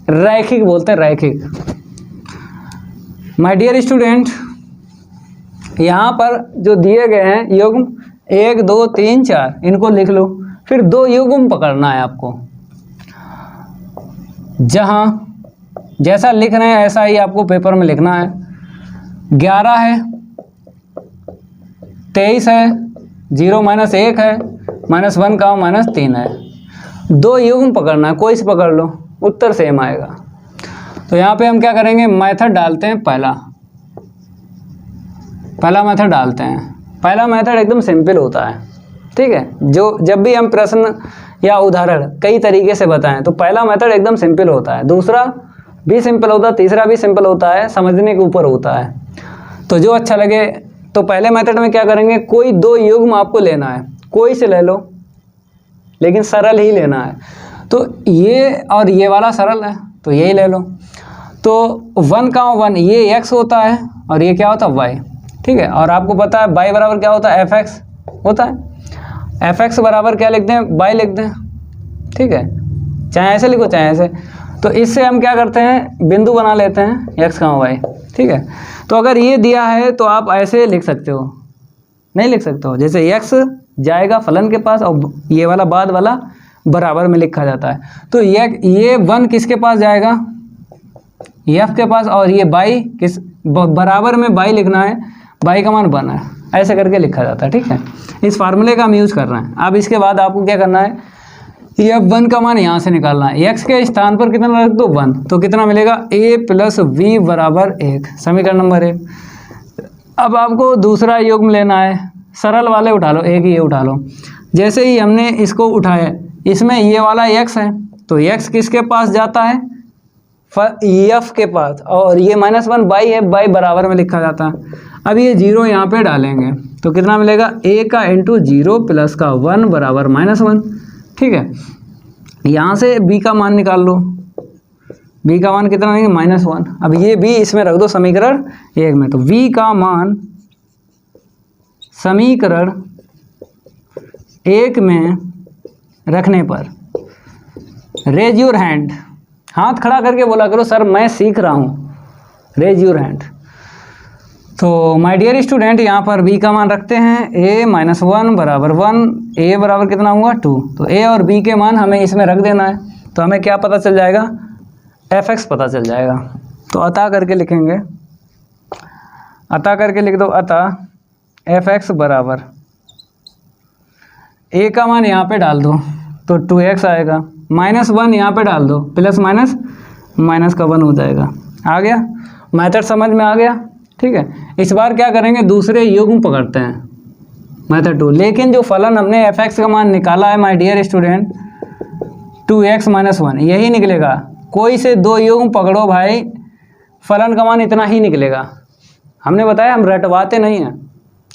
रैखिक बोलते हैं, रैखिक। माय डियर स्टूडेंट, यहाँ पर जो दिए गए हैं युग्म 1 2 3 4 इनको लिख लो, फिर 2 युग्म पकड़ना है आपको। जहाँ जैसा लिख रहे हैं ऐसा ही आपको पेपर में लिखना है। 11 है, 23 है, 0 - 1 है, -1 का -3 है। 2 युग्म पकड़ना है, कोई से पकड़ लो, उत्तर सेम आएगा। तो यहाँ पे हम क्या करेंगे? मेथड डालते हैं। पहला मेथड डालते हैं। पहला मेथड एकदम सिंपल होता है, ठीक है। जो जब भी हम प्रश्न या उदाहरण कई तरीके से बताएं तो पहला मेथड एकदम सिंपल होता है, दूसरा भी सिंपल होता है, तीसरा भी सिंपल होता है, समझने के ऊपर होता है। तो जो अच्छा लगे। तो पहले मेथड में क्या करेंगे? कोई 2 युग्म आपको लेना है, कोई से ले लो, लेकिन सरल ही लेना है। तो ये और ये वाला सरल है तो यही ले लो। तो 1 का 1 ये x होता है और ये क्या होता है? y। ठीक है, और आपको पता है y बराबर क्या होता है? fx होता है। fx बराबर क्या लिखते हैं? y लिखते हैं। ठीक है, चाहे ऐसे लिखो चाहे ऐसे। तो इससे हम क्या करते हैं? बिंदु बना लेते हैं x, y। ठीक है, तो अगर ये दिया है तो आप ऐसे लिख सकते हो, नहीं लिख सकते हो। जैसे x जाएगा फलन के पास और ये वाला बाद वाला बराबर में लिखा जाता है। तो ये 1 किसके पास जाएगा? f के पास, और ये y किस बराबर में y लिखना है, y का मान 1 है, ऐसे करके लिखा जाता है। ठीक है, इस फार्मूले का हम यूज़ कर रहे हैं। अब इसके बाद आपको क्या करना है? ये 1 का मान यहाँ से निकालना है। x के स्थान पर कितना रख दो? 1, तो कितना मिलेगा? a + v = 1, समीकरण नंबर 1। अब आपको दूसरा युग्म लेना है, सरल वाले उठा लो, एक ही ये उठा लो। जैसे ही हमने इसको उठाया, इसमें ये वाला x है, तो x किसके पास जाता है? f के पास, और ये -1 y है, y बराबर में लिखा जाता है। अब ये 0 यहाँ पे डालेंगे तो कितना मिलेगा? a का × 0 + का 1 बराबर -1। ठीक है, यहाँ से b का मान निकाल लो, b का मान कितना है? -1। अब ये b इसमें रख दो समीकरण 1 में, तो v का मान समीकरण 1 में रखने पर रेज योर हैंड, हाथ खड़ा करके बोला करो सर मैं सीख रहा हूँ, रेज योर हैंड। तो माय डियर स्टूडेंट, यहाँ पर b का मान रखते हैं a - 1 बराबर 1, a बराबर कितना हुआ? 2। तो a और b के मान हमें इसमें रख देना है, तो हमें क्या पता चल जाएगा? fx पता चल जाएगा। तो अतः करके लिखेंगे, अतः करके लिख दो, अतः एफ एक्स बराबर ए का मान यहाँ पे डाल दो तो 2x आएगा, -1 यहाँ पे डाल दो, प्लस माइनस माइनस का 1 हो जाएगा। आ गया, मेथड समझ में आ गया। ठीक है, इस बार क्या करेंगे, दूसरे युग्म पकड़ते हैं, मेथड 2। लेकिन जो फलन हमने एफ एक्स का मान निकाला है माय डियर स्टूडेंट 2x - 1 यही निकलेगा। कोई से दो युग्म पकड़ो भाई, फलन का मान इतना ही निकलेगा। हमने बताया हम रटवाते नहीं हैं,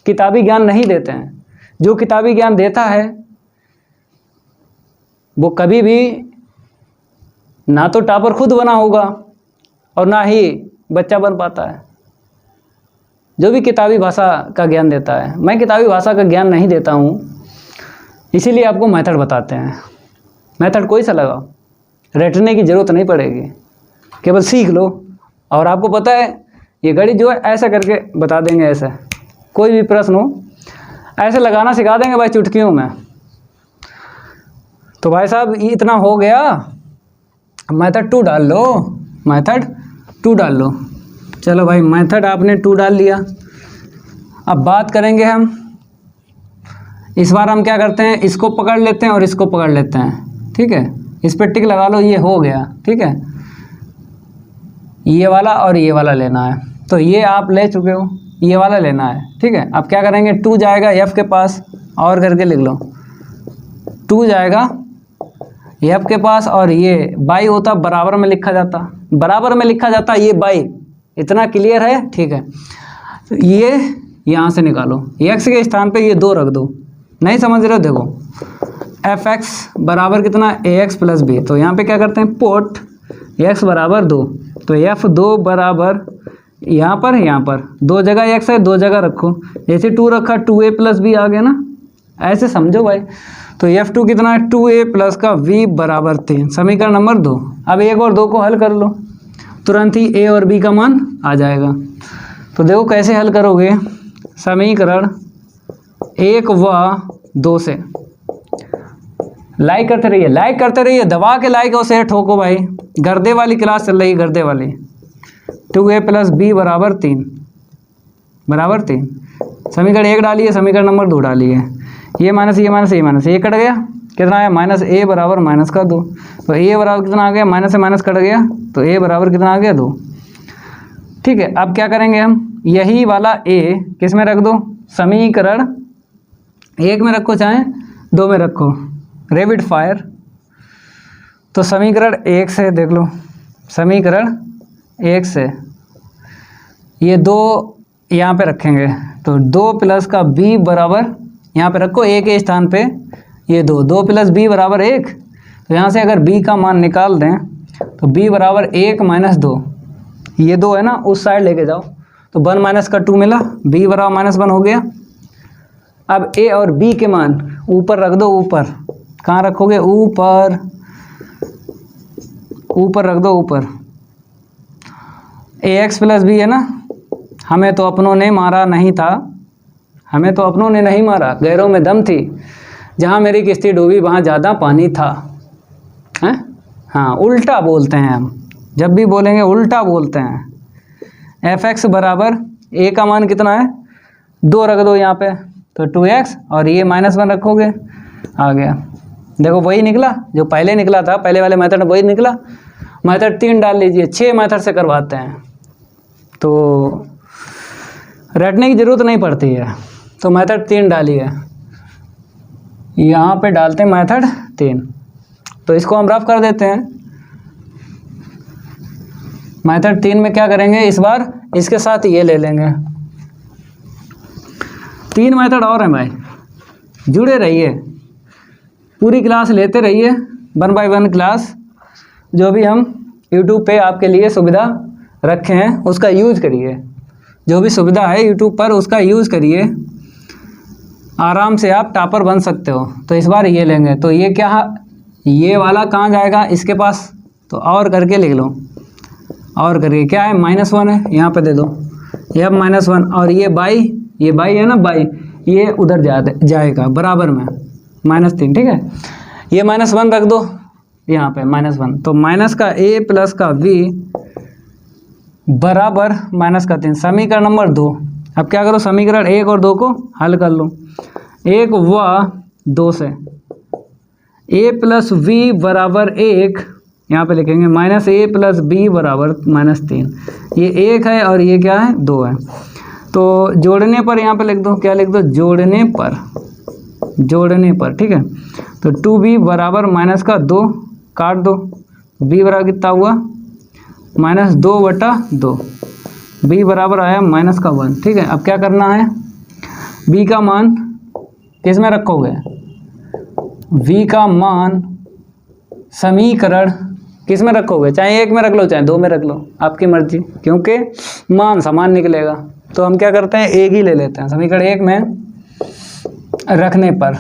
किताबी ज्ञान नहीं देते हैं। जो किताबी ज्ञान देता है वो कभी भी ना तो टॉपर खुद बना होगा और ना ही बच्चा बन पाता है। जो भी किताबी भाषा का ज्ञान देता है, मैं किताबी भाषा का ज्ञान नहीं देता हूँ, इसीलिए आपको मेथड बताते हैं। मेथड कोई सा लगाओ, रटने की ज़रूरत नहीं पड़ेगी, केवल सीख लो। और आपको पता है ये घड़ी जो है ऐसा करके बता देंगे, ऐसा कोई भी प्रश्न हो ऐसे लगाना सिखा देंगे भाई चुटकियों में। तो भाई साहब ये इतना हो गया, मेथड 2 डाल लो, मेथड 2 डाल लो। चलो भाई मेथड आपने 2 डाल लिया। अब बात करेंगे हम, इस बार हम क्या करते हैं, इसको पकड़ लेते हैं और इसको पकड़ लेते हैं। ठीक है, इस पर टिक लगा लो, ये हो गया। ठीक है, ये वाला और ये वाला लेना है, तो ये आप ले चुके हो, ये वाला लेना है। ठीक है, अब क्या करेंगे, 2 जाएगा एफ के पास, और करके लिख लो, 2 जाएगा एफ के पास, और ये बाई होता बराबर में लिखा जाता, बराबर में लिखा जाता ये बाई। इतना क्लियर है? ठीक है, तो ये यहाँ से निकालो, एक्स के स्थान पे ये 2 रख दो। नहीं समझ रहे हो, देखो एफ एक्स बराबर कितना, ए एक्स प्लस बी। तो यहाँ पे क्या करते हैं, पुट एक्स बराबर 2, तो एफ 2 बराबर यहाँ पर 2 जगह एक्स है, 2 जगह रखो, जैसे 2 रखा 2a प्लस बी आ गया ना, ऐसे समझो भाई। तो F2 कितना है, 2a प्लस का v बराबर 3, समीकरण नंबर 2। अब 1 और 2 को हल कर लो, तुरंत ही a और b का मान आ जाएगा। तो देखो कैसे हल करोगे, समीकरण 1 व 2 से। लाइक करते रहिए, लाइक करते रहिए, दबा के लाइक और शेयर ठोको भाई। गर्दे वाली क्लास चल रही है, गर्दे वाली। 2a प्लस b बराबर 3 समीकरण 1 डालिए, समीकरण नंबर 2 डालिए। ये माइनस ये माइनस ये माइनस, ये कट गया, कितना आया, -a बराबर माइनस का 2। तो a बराबर कितना आ गया, माइनस से माइनस कट गया, तो a बराबर कितना आ गया, 2। ठीक है, अब क्या करेंगे हम, यही वाला a किस में रख दो, समीकरण 1 में रखो चाहे 2 में रखो, रैपिड फायर। तो समीकरण 1 से देख लो, समीकरण 1 से ये 2 यहाँ पे रखेंगे, तो 2 प्लस का b बराबर यहाँ पे रखो, a के स्थान पे ये 2 प्लस b बराबर 1। तो यहाँ से अगर b का मान निकाल दें तो b बराबर 1 - 2, ये 2 है ना, उस साइड लेके जाओ, तो 1 - का 2 मिला, b बराबर -1 हो गया। अब a और b के मान ऊपर रख दो, ऊपर कहाँ रखोगे, ऊपर रख दो, ऊपर। ax प्लस b है ना, हमें तो अपनों ने मारा नहीं था, हमें तो अपनों ने नहीं मारा, गैरों में दम थी, जहाँ मेरी किश्ती डूबी वहाँ ज़्यादा पानी था। हैं, हाँ, उल्टा बोलते हैं हम, जब भी बोलेंगे उल्टा बोलते हैं। एफ एक्स बराबर a का मान कितना है, 2 रख दो यहाँ पे, तो 2x, और ये -1 रखोगे, आ गया। देखो वही निकला जो पहले निकला था, पहले वाले मेथड में वही निकला। मेथड 3 डाल लीजिए, 6 मेथड से करवाते हैं, तो रटने की ज़रूरत नहीं पड़ती है। तो मेथड 3 डालिए, यहाँ पे डालते हैं मेथड 3, तो इसको हम रफ कर देते हैं। मेथड 3 में क्या करेंगे, इस बार इसके साथ ये ले लेंगे। 3 मेथड और हैं भाई, जुड़े रहिए, पूरी क्लास लेते रहिए, 1 बाय 1 क्लास, जो भी हम YouTube पे आपके लिए सुविधा रखे हैं उसका यूज़ करिए। जो भी सुविधा है YouTube पर उसका यूज़ करिए, आराम से आप टॉपर बन सकते हो। तो इस बार ये लेंगे, तो ये क्या, ये वाला कहाँ जाएगा, इसके पास, तो और करके लिख लो, और करके क्या है, -1 है, यहाँ पे दे दो, ये -1, और ये बाई है ना, बाई, ये उधर जाएगा बराबर में, -3। ठीक है, ये -1 रख दो यहाँ पे, -1, तो माइनस का a प्लस का v बराबर -3, समीकरण नंबर 2। अब क्या करो, समीकरण 1 और 2 को हल कर लो। 1 व 2 से a प्लस v बराबर 1, यहाँ पे लिखेंगे माइनस a प्लस b बराबर -3। ये 1 है और ये क्या है, 2 है। तो जोड़ने पर यहाँ पे लिख दो, क्या लिख दो, जोड़ने पर, ठीक है। तो 2b बराबर -2 काट दो, b बराबर कितना हुआ, -2/2, b बराबर आया -1, ठीक है। अब क्या करना है, b का मान किस में रखोगे, v का मान समीकरण किस में रखोगे, चाहे 1 में रख लो चाहे 2 में रख लो, आपकी मर्जी, क्योंकि मान समान निकलेगा। तो हम क्या करते हैं, 1 ही ले लेते हैं। समीकरण 1 में रखने पर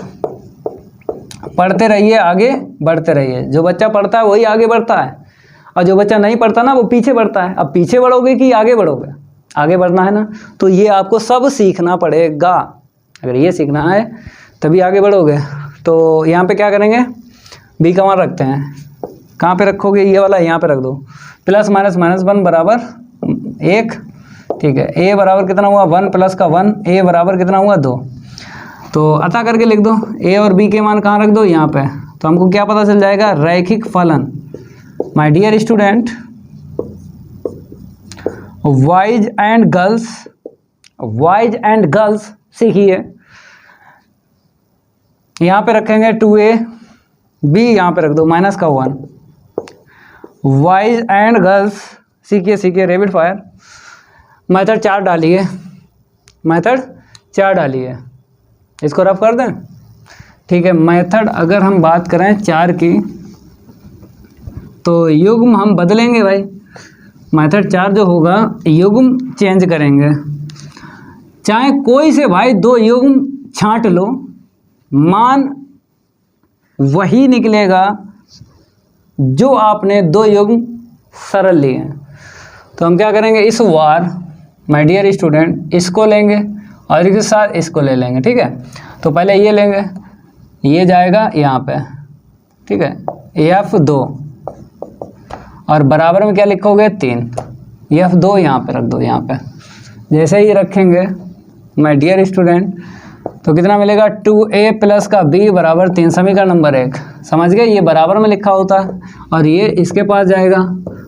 पढ़ते रहिए, आगे बढ़ते रहिए। जो बच्चा पढ़ता है वही आगे बढ़ता है, और जो बच्चा नहीं पढ़ता ना वो पीछे बढ़ता है। अब पीछे बढ़ोगे कि आगे बढ़ोगे, आगे बढ़ना है ना, तो ये आपको सब सीखना पड़ेगा। अगर ये सीखना है तभी आगे बढ़ोगे। तो यहाँ पे क्या करेंगे, b का मान रखते हैं, कहाँ पे रखोगे, ये वाला यहाँ पे रख दो, प्लस माइनस -1 बराबर 1, ठीक है। a बराबर कितना हुआ, 1 प्लस का 1, a बराबर कितना हुआ, 2। तो अतः करके लिख दो, a और b के मान कहाँ रख दो, यहाँ पे। तो हमको क्या पता चल जाएगा, रैखिक फलन। My dear student, boys and girls सीखिए। यहाँ पे रखेंगे 2a, b यहाँ पे रख दो -1। बॉयज एंड गर्ल्स सीखिए रैपिड फायर। मेथड 4 डालिए, इसको रफ कर दें, ठीक है। मेथड अगर हम बात करें 4 की, तो युग्म हम बदलेंगे भाई। मेथड 4 जो होगा, युग्म चेंज करेंगे। चाहे कोई से भाई 2 युग्म छांट लो, मान वही निकलेगा जो आपने 2 युग्म सरल लिए हैं। तो हम क्या करेंगे, इस बार माय डियर स्टूडेंट इसको लेंगे और इसके साथ इसको ले लेंगे, ठीक है। तो पहले ये लेंगे, ये जाएगा यहाँ पे, ठीक है, F2, और बराबर में क्या लिखोगे, 3, F2 यहाँ पे रख दो। यहाँ पे जैसे ही रखेंगे माय डियर स्टूडेंट, तो कितना मिलेगा, 2a प्लस का b बराबर 3, समीकरण नंबर 1। समझ गए, ये बराबर में लिखा होता है और ये इसके पास जाएगा,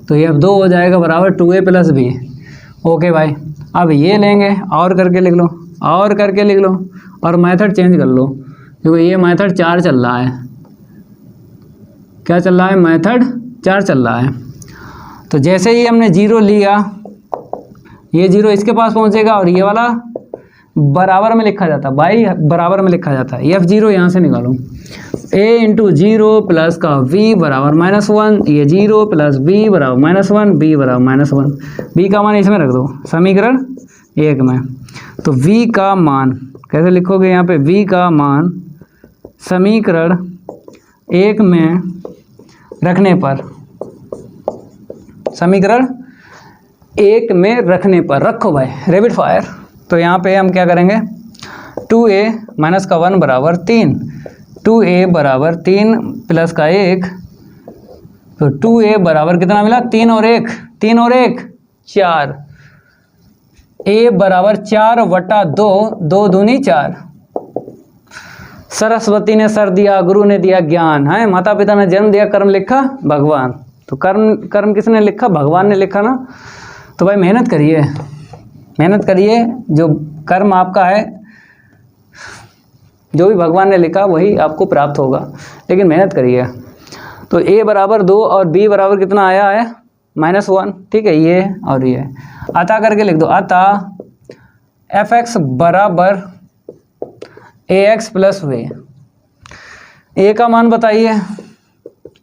तो ये F2 हो जाएगा बराबर 2a प्लस b। ओके भाई, अब ये लेंगे और करके लिख लो, और मेथड चेंज कर लो, क्योंकि ये मेथड 4 चल रहा है। क्या चल रहा है, मेथड 4 चल रहा है। तो जैसे ही हमने 0 लिया, ये 0 इसके पास पहुंचेगा और ये वाला बराबर में लिखा जाता है भाई, बराबर में लिखा जाता है। F0 यहाँ से निकालो, a इंटू 0 प्लस का v बराबर -1, ये 0 प्लस b बराबर -1, b बराबर -1। b का मान इसमें रख दो, समीकरण 1 में। तो v का मान कैसे लिखोगे, यहाँ पे v का मान समीकरण 1 में रखने पर, समीकरण 1 में रखने पर रखो भाई, रैपिड फायर। तो यहाँ पे हम क्या करेंगे, 2a माइनस का 1 बराबर 3, 2a बराबर 3 प्लस का 1, तो 2a बराबर कितना मिला, 3 और 1, 4, a बराबर 4/2, 2 दूनी 4। सरस्वती ने सर दिया, गुरु ने दिया ज्ञान, है माता पिता ने जन्म दिया, कर्म लिखा भगवान। तो कर्म किसने लिखा, भगवान ने लिखा ना। तो भाई मेहनत करिए, जो कर्म आपका है, जो भी भगवान ने लिखा वही आपको प्राप्त होगा, लेकिन मेहनत करिए। तो a बराबर 2 और b बराबर कितना आया है, -1, ठीक है, ये और ये। अतः करके लिख दो, अतः fx बराबर ax प्लस v। a का मान बताइए,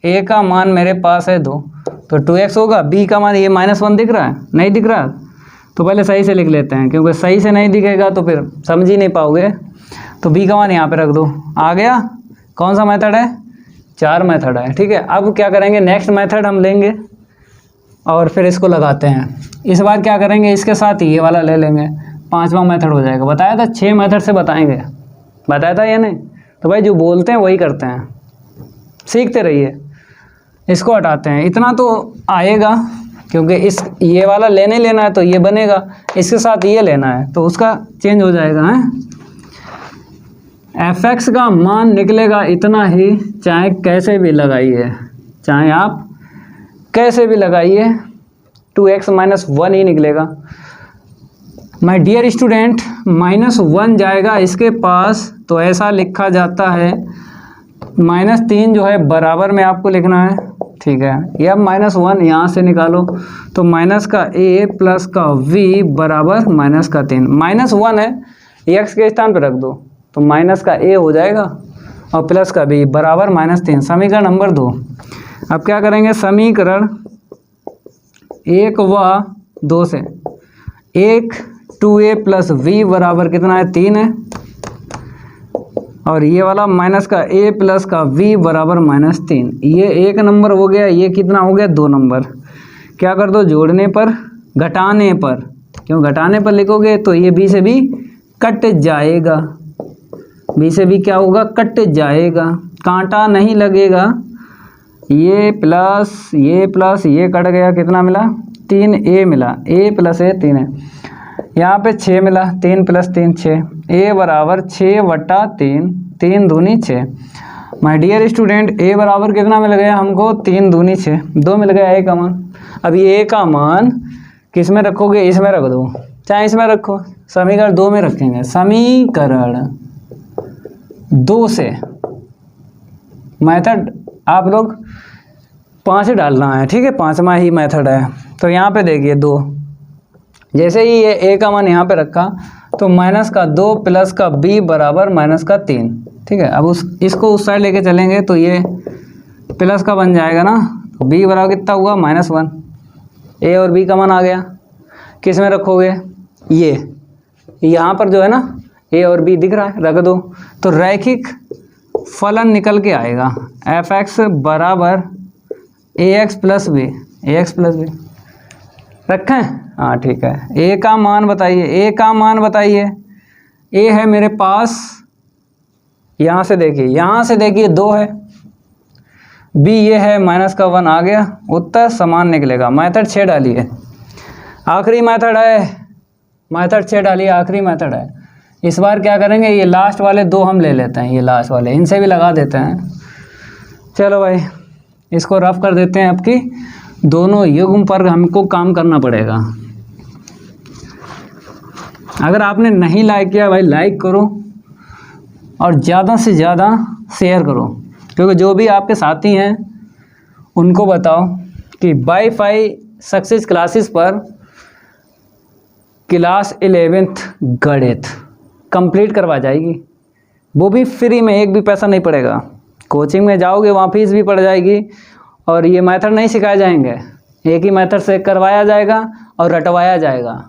a का मान मेरे पास है 2, तो 2x होगा। b का मान ये -1 दिख रहा है, नहीं दिख रहा, तो पहले सही से लिख लेते हैं, क्योंकि सही से नहीं दिखेगा तो फिर समझ ही नहीं पाओगे। तो b का मान यहाँ पे रख दो, आ गया। कौन सा मेथड है, 4 मेथड है, ठीक है। अब क्या करेंगे, नेक्स्ट मेथड हम लेंगे और फिर इसको लगाते हैं। इस बार क्या करेंगे, इसके साथ ये वाला ले लेंगे, 5वां मेथड हो जाएगा। बताया था 6 मेथड से बताएंगे, बताया था या नहीं। तो भाई जो बोलते हैं वही करते हैं, सीखते रहिए। इसको हटाते हैं, इतना तो आएगा, क्योंकि इस ये वाला लेने लेना है तो ये बनेगा, इसके साथ ये लेना है तो उसका चेंज हो जाएगा है। fx का मान निकलेगा इतना ही, चाहे कैसे भी लगाइए, चाहे आप कैसे भी लगाइए 2x - 1 ही निकलेगा। माय डियर स्टूडेंट, -1 जाएगा इसके पास तो ऐसा लिखा जाता है, -3 जो है बराबर में आपको लिखना है, ठीक है। या -1 यहाँ से निकालो तो माइनस का a प्लस का v बराबर -3। -1 है, x के स्थान पर रख दो तो माइनस का a हो जाएगा और प्लस का b बराबर -3। समीकरण नंबर 2। अब क्या करेंगे, समीकरण 1 व 2 से 1 2a प्लस v बराबर कितना है, 3 है, और ये वाला माइनस का a प्लस का v बराबर -3। ये 1 नंबर हो गया, ये कितना हो गया, 2 नंबर। क्या कर दो, जोड़ने पर घटाने पर, क्यों घटाने पर लिखोगे तो ये b से भी कट जाएगा, b से भी क्या होगा, कट जाएगा, कांटा नहीं लगेगा। ये प्लस ये कट गया, कितना मिला, 3a मिला, a प्लस a 3 है। यहाँ पे 6 मिला, 3 + 3 6, a बराबर 6/3, 3 दूनी 6। माय डियर स्टूडेंट, a बराबर कितना मिल गया हमको, 3 दूनी 6, 2 मिल गया a का मान। अब ये a का मान किस में रखोगे, इसमें रख दो, चाहे इसमें रखो, समीकरण 2 में रखेंगे। समीकरण 2 से मेथड आप लोग 5 डालना है, ठीक है, 5वां ही मेथड है। तो यहाँ पे देखिए 2, जैसे ही ये a का मान यहाँ पे रखा तो -2 प्लस का b बराबर -3, ठीक है। अब इसको उस साइड लेके चलेंगे तो ये प्लस का बन जाएगा ना, तो b बराबर कितना हुआ, -1। a और b का मान आ गया, किस में रखोगे, ये यहाँ पर जो है ना a और b दिख रहा है, रख दो तो रैखिक फलन निकल के आएगा, fx बराबर ax प्लस b, रखें, हाँ ठीक है। a का मान बताइए, a का मान बताइए, a है मेरे पास, यहाँ से देखिए 2 है, b ये है -1 आ गया, उत्तर समान निकलेगा। मेथड 6 डालिए, आखिरी मेथड है, मेथड 6 डालिए, आखिरी मेथड है। इस बार क्या करेंगे, ये लास्ट वाले 2 हम ले लेते हैं, ये लास्ट वाले इनसे भी लगा देते हैं। चलो भाई इसको रफ कर देते हैं, आपकी दोनों युग्म पर हमको काम करना पड़ेगा। अगर आपने नहीं लाइक किया भाई, लाइक करो और ज़्यादा से ज़्यादा शेयर करो, क्योंकि जो भी आपके साथी हैं उनको बताओ कि वाईफाई सक्सेस क्लासेस पर क्लास 11th गणित कंप्लीट करवा जाएगी, वो भी फ्री में, एक भी पैसा नहीं पड़ेगा। कोचिंग में जाओगे वहाँ फीस भी पड़ जाएगी, और ये मेथड नहीं सिखाए जाएंगे, एक ही मेथड से करवाया जाएगा और रटवाया जाएगा।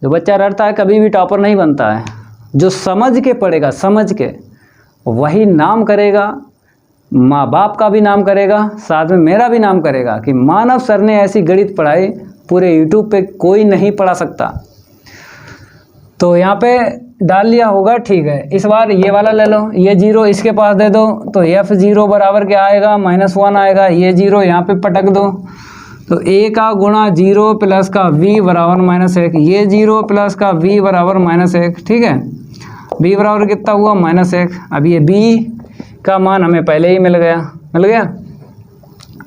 जो बच्चा रटता है कभी भी टॉपर नहीं बनता है, जो समझ के पढ़ेगा, समझ के वही नाम करेगा, माँ बाप का भी नाम करेगा, साथ में मेरा भी नाम करेगा कि मानव सर ने ऐसी गणित पढ़ाई पूरे यूट्यूब पे कोई नहीं पढ़ा सकता। तो यहाँ पे डाल लिया होगा, ठीक है। इस बार ये वाला ले लो, ये 0 इसके पास दे दो तो f0 बराबर क्या आएगा, -1 आएगा। ये 0 यहाँ पे पटक दो तो a का गुणा 0 प्लस का v बराबर -1, ये 0 प्लस का v बराबर -1, ठीक है। b बराबर कितना हुआ, -1। अब ये b का मान हमें पहले ही मिल गया,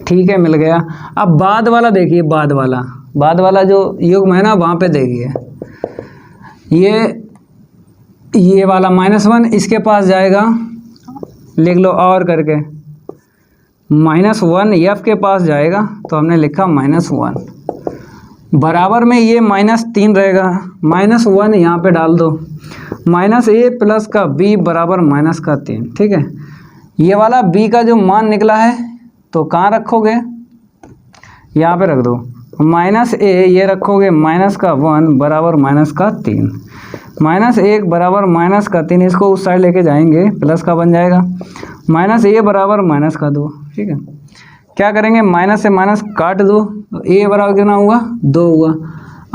ठीक है, मिल गया। अब बाद वाला देखिए, बाद वाला जो युग्म है ना, वहाँ पे देखिए ये वाला -1 इसके पास जाएगा, लिख लो और करके, -1 f के पास जाएगा तो हमने लिखा -1, बराबर में ये -3 रहेगा, -1 यहाँ पे डाल दो, -a प्लस का b बराबर -3, ठीक है। ये वाला b का जो मान निकला है तो कहाँ रखोगे, यहाँ पे रख दो, -a ये रखोगे -1 बराबर -3, -1 बराबर -3, इसको उस साइड लेके जाएंगे, प्लस का बन जाएगा, -a बराबर -2, ठीक है। क्या करेंगे, माइनस से माइनस काट दो तो a बराबर कितना हुआ, 2 हुआ।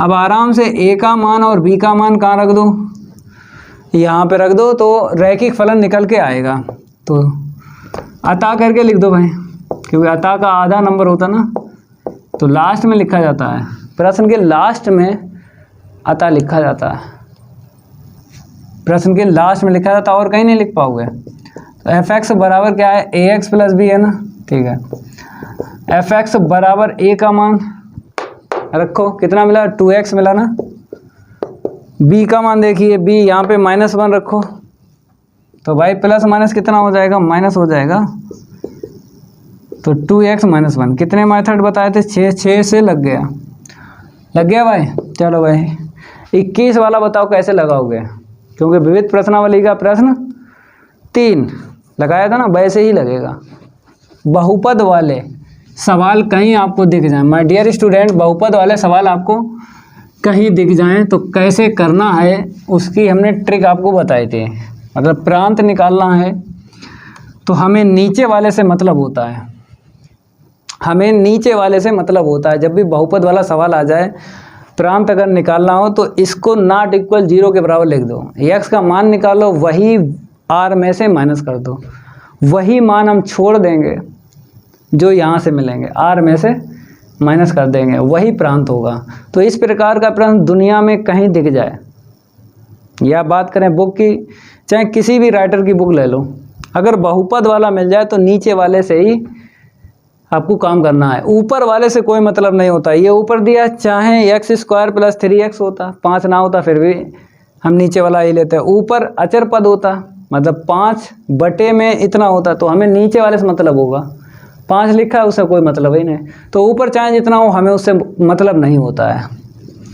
अब आराम से a का मान और b का मान कहाँ रख दो, यहाँ पे रख दो, तो रैखिक फलन निकल के आएगा। तो अतः करके लिख दो भाई, क्योंकि अतः का आधा नंबर होता ना, तो लास्ट में लिखा जाता है, प्रश्न के लास्ट में अतः लिखा जाता है, प्रश्न के लास्ट में लिखा जाता है और कहीं नहीं लिख पाओगे। तो एफ एक्स बराबर क्या है, ए एक्स प्लस बी है ना, ठीक है। एफ एक्स बराबर ए का मान रखो, कितना मिला 2x मिला ना। b का मान देखिए, b यहाँ पे -1 रखो, तो भाई प्लस माइनस कितना हो जाएगा, माइनस हो जाएगा। तो 2x - 1 कितने मेथड बताए थे, 6 से लग गया भाई। चलो भाई 21 वाला बताओ कैसे लगाओगे, क्योंकि विविध प्रश्नावली का प्रश्न 3 लगाया था ना, वैसे ही लगेगा। बहुपद वाले सवाल कहीं आपको दिख जाए, माय डियर स्टूडेंट, बहुपद वाले सवाल आपको कहीं दिख जाएं तो कैसे करना है उसकी हमने ट्रिक आपको बताई थी। मतलब प्रांत निकालना है तो हमें नीचे वाले से मतलब होता है, हमें नीचे वाले से मतलब होता है। जब भी बहुपद वाला सवाल आ जाए, प्रांत अगर निकालना हो तो इसको नॉट इक्वल 0 के बराबर लिख दो, x का मान निकालो, वही r में से माइनस कर दो, वही मान हम छोड़ देंगे जो यहाँ से मिलेंगे, r में से माइनस कर देंगे, वही प्रांत होगा। तो इस प्रकार का प्रश्न दुनिया में कहीं दिख जाए, या बात करें बुक की, चाहे किसी भी राइटर की बुक ले लो, अगर बहुपद वाला मिल जाए तो नीचे वाले से ही आपको काम करना है, ऊपर वाले से कोई मतलब नहीं होता। ये ऊपर दिया, चाहे x² + 3x होता, 5 ना होता फिर भी हम नीचे वाला ही लेते हैं। ऊपर अचर पद होता, मतलब 5 बटे में इतना होता, तो हमें नीचे वाले से मतलब होगा। 5 लिखा है उससे कोई मतलब ही नहीं, तो ऊपर चाहे जितना हो हमें उससे मतलब नहीं होता है।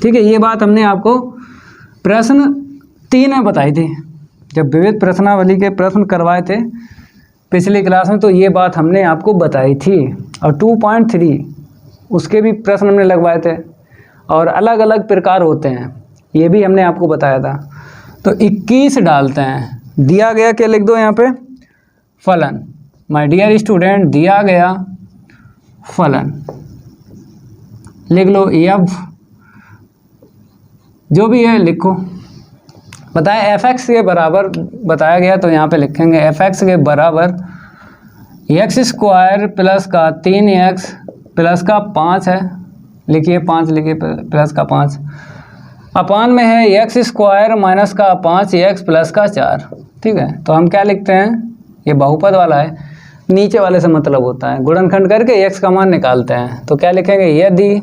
ठीक है, ये बात हमने आपको प्रश्न 3 में बताई थी, जब विविध प्रश्नावली के प्रश्न करवाए थे पिछली क्लास में, तो ये बात हमने आपको बताई थी। और 2.3 उसके भी प्रश्न हमने लगवाए थे, और अलग अलग प्रकार होते हैं, ये भी हमने आपको बताया था। तो 21 डालते हैं, दिया गया क्या लिख दो यहाँ पे, फलन। माय डियर स्टूडेंट, दिया गया फलन लिख लो, f जो भी है लिखो। बताएं f(x) के बराबर बताया गया, तो यहाँ पे लिखेंगे f(x) के बराबर x² प्लस का 3x प्लस का 5 है, लिखिए 5 लिखिए, प्लस का 5 अपान में है x² माइनस का 5x प्लस का 4। ठीक है, तो हम क्या लिखते हैं, ये बहुपद वाला है, नीचे वाले से मतलब होता है, गुणनखंड करके x का मान निकालते हैं। तो क्या लिखेंगे, यदि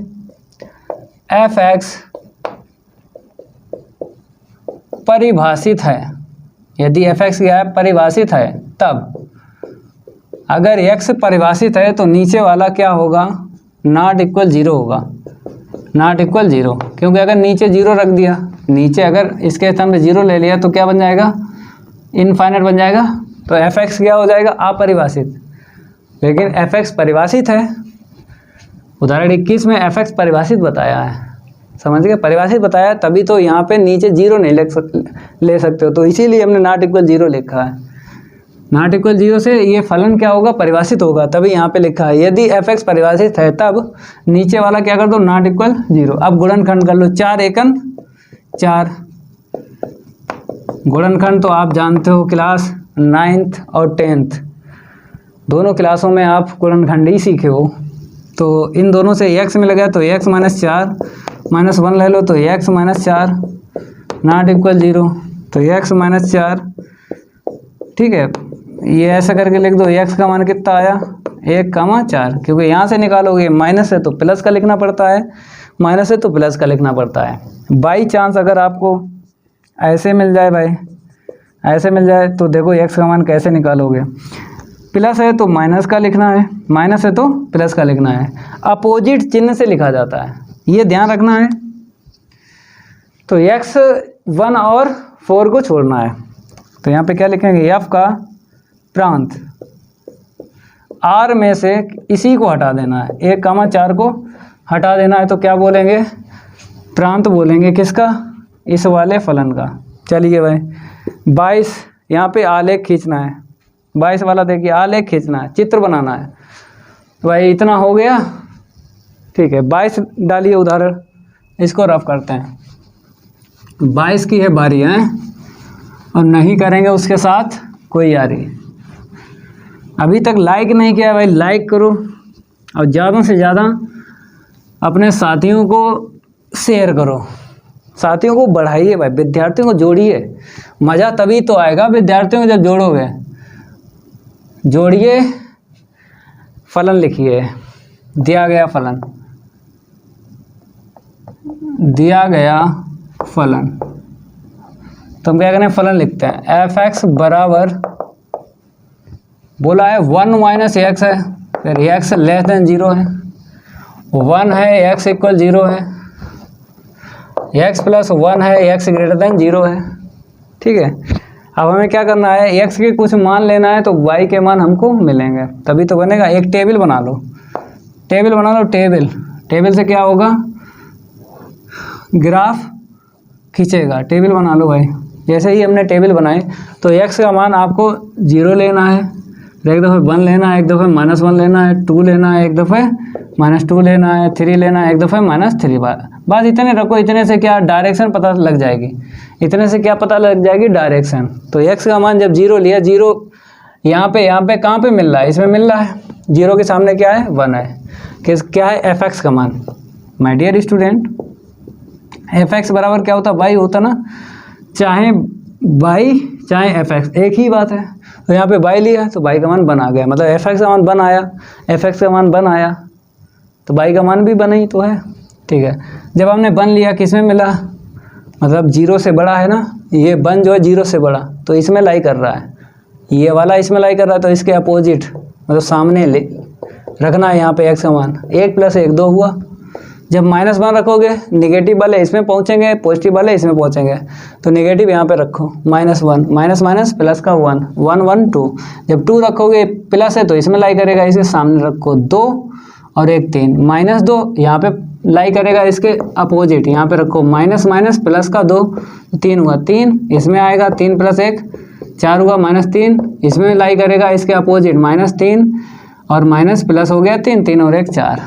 f(x) परिभाषित है, यदि f(x) क्या है, परिभाषित है, तब अगर x परिभाषित है तो नीचे वाला क्या होगा, नॉट इक्वल 0 होगा, नॉट इक्वल 0, क्योंकि अगर नीचे 0 रख दिया, नीचे अगर इसके स्थान पे 0 ले लिया तो क्या बन जाएगा, इनफाइनाइट बन जाएगा। तो f(x) क्या हो जाएगा, अपरिभाषित, लेकिन f(x) परिभाषित है। उदाहरण 21 में f(x) परिभाषित बताया है, समझ गए, परिभाषित बताया, तभी तो यहाँ पे नीचे 0 नहीं ले सकते हो, तो इसीलिए हमने नॉट इक्वल 0 लिखा है। नॉट इक्वल 0 से ये फलन क्या होगा, परिभाषित होगा, तभी यहाँ पे लिखा है यदि f(x) परिभाषित है, तब नीचे वाला क्या कर दो, नॉट इक्वल 0। अब गुणनखंड कर लो, 4 एकन 4, गुणनखंड तो आप जानते हो, क्लास 9th और 10th दोनों क्लासों में आप गुणनखंड ही सीखे हो। तो इन दोनों से x मिल गया, तो x - 4 -1 ले लो, तो x - 4 नॉट इक्वल 0, तो x - 4। ठीक है, ये ऐसा करके लिख दो, x का मान कितना आया, 1,4, क्योंकि यहाँ से निकालोगे माइनस है तो प्लस का लिखना पड़ता है, माइनस है तो प्लस का लिखना पड़ता है। बाई चांस अगर आपको ऐसे मिल जाए भाई, ऐसे मिल जाए तो देखो x का मान कैसे निकालोगे, प्लस है तो माइनस का लिखना है, माइनस है तो प्लस का लिखना है, अपोजिट चिन्ह से लिखा जाता है, ये ध्यान रखना है। तो x 1 और 4 को छोड़ना है, तो यहाँ पे क्या लिखेंगे, f का प्रांत r में से इसी को हटा देना है, 1,4 को हटा देना है, तो क्या बोलेंगे, प्रांत बोलेंगे, किसका, इस वाले फलन का। चलिए भाई 22, यहाँ पे आलेख खींचना है, 22 वाला देखिए, आलेख खींचना है, चित्र बनाना है। तो भाई इतना हो गया, ठीक है, 22 डालिए उदाहरण, इसको रफ करते हैं। 22 की है बारी है, और नहीं करेंगे उसके साथ कोई यारी। अभी तक लाइक नहीं किया भाई, लाइक करो, और ज़्यादा से ज़्यादा अपने साथियों को शेयर करो, साथियों को बढ़ाइए भाई, विद्यार्थियों को जोड़िए। मज़ा तभी तो आएगा विद्यार्थियों को जब जोड़ोगे। जोड़िए, फलन लिखिए, दिया गया फलन, दिया गया फलन। तो हम क्या करें, फलन लिखते हैं। एफ एक्स बराबर बोला है 1 माइनस एक्स है, फिर एक्स लेस देन 0 है, 1 है, एक्स इक्वल 0 है, एक्स प्लस 1 है, एक्स ग्रेटर देन 0 है। ठीक है, अब हमें क्या करना है, एक्स के कुछ मान लेना है तो वाई के मान हमको मिलेंगे, तभी तो बनेगा। एक टेबल बना लो, टेबल बना लो, टेबल, टेबल से क्या होगा, ग्राफ खींचेगा। टेबल बना लो भाई। जैसे ही हमने टेबल बनाए तो एक्स का मान आपको 0 लेना है, एक दफ़े 1 लेना है, एक दफ़े -1 लेना है, 2 लेना है, एक दफ़े -2 लेना है, 3 लेना है, एक दफ़े -3। बस इतने रखो, इतने से क्या डायरेक्शन पता लग जाएगी, इतने से क्या पता लग जाएगी, डायरेक्शन। तो एक्स का मान जब 0 लिया, 0 यहाँ पे कहाँ पे मिल रहा है, इसमें मिल रहा है, 0 के सामने क्या है, 1 है। क्या है, एफ एक्स का मान। My dear student, F X बराबर क्या होता, वाई होता ना, चाहे वाई चाहे एफ एक्स, एक ही बात है। तो यहाँ पे वाई लिया तो वाई का मान 1 आ गया, मतलब एफ एक्स का मान 1 आया, एफ एक्स का मान 1 आया, तो वाई का मान भी 1 ही तो है। ठीक है, जब हमने 1 लिया किस में मिला, मतलब 0 से बड़ा है ना, ये 1 जो है 0 से बड़ा, तो इसमें लाई कर रहा है, ये वाला इसमें लाई कर रहा है, तो इसके अपोजिट मतलब सामने ले रखना है यहाँ पे एक्स का मान। 1 + 1 2 हुआ। जब -1 रखोगे, निगेटिव वाले इसमें पहुँचेंगे, पॉजिटिव वाले इसमें पहुँचेंगे, तो निगेटिव यहाँ पे रखो, -1 माइनस प्लस का 1 1 1 2। जब 2 रखोगे प्लस है तो इसमें लाई करेगा, इसके सामने रखो 2 और 1 3, -2 यहाँ पे लाई करेगा, इसके अपोजिट यहाँ पे रखो, माइनस प्लस का 2 3 हुआ, 3 इसमें आएगा, 3 + 1 4 हुआ, -3 इसमें लाई करेगा, इसके अपोजिट -3 और माइनस प्लस हो गया 3 3 और 1 4।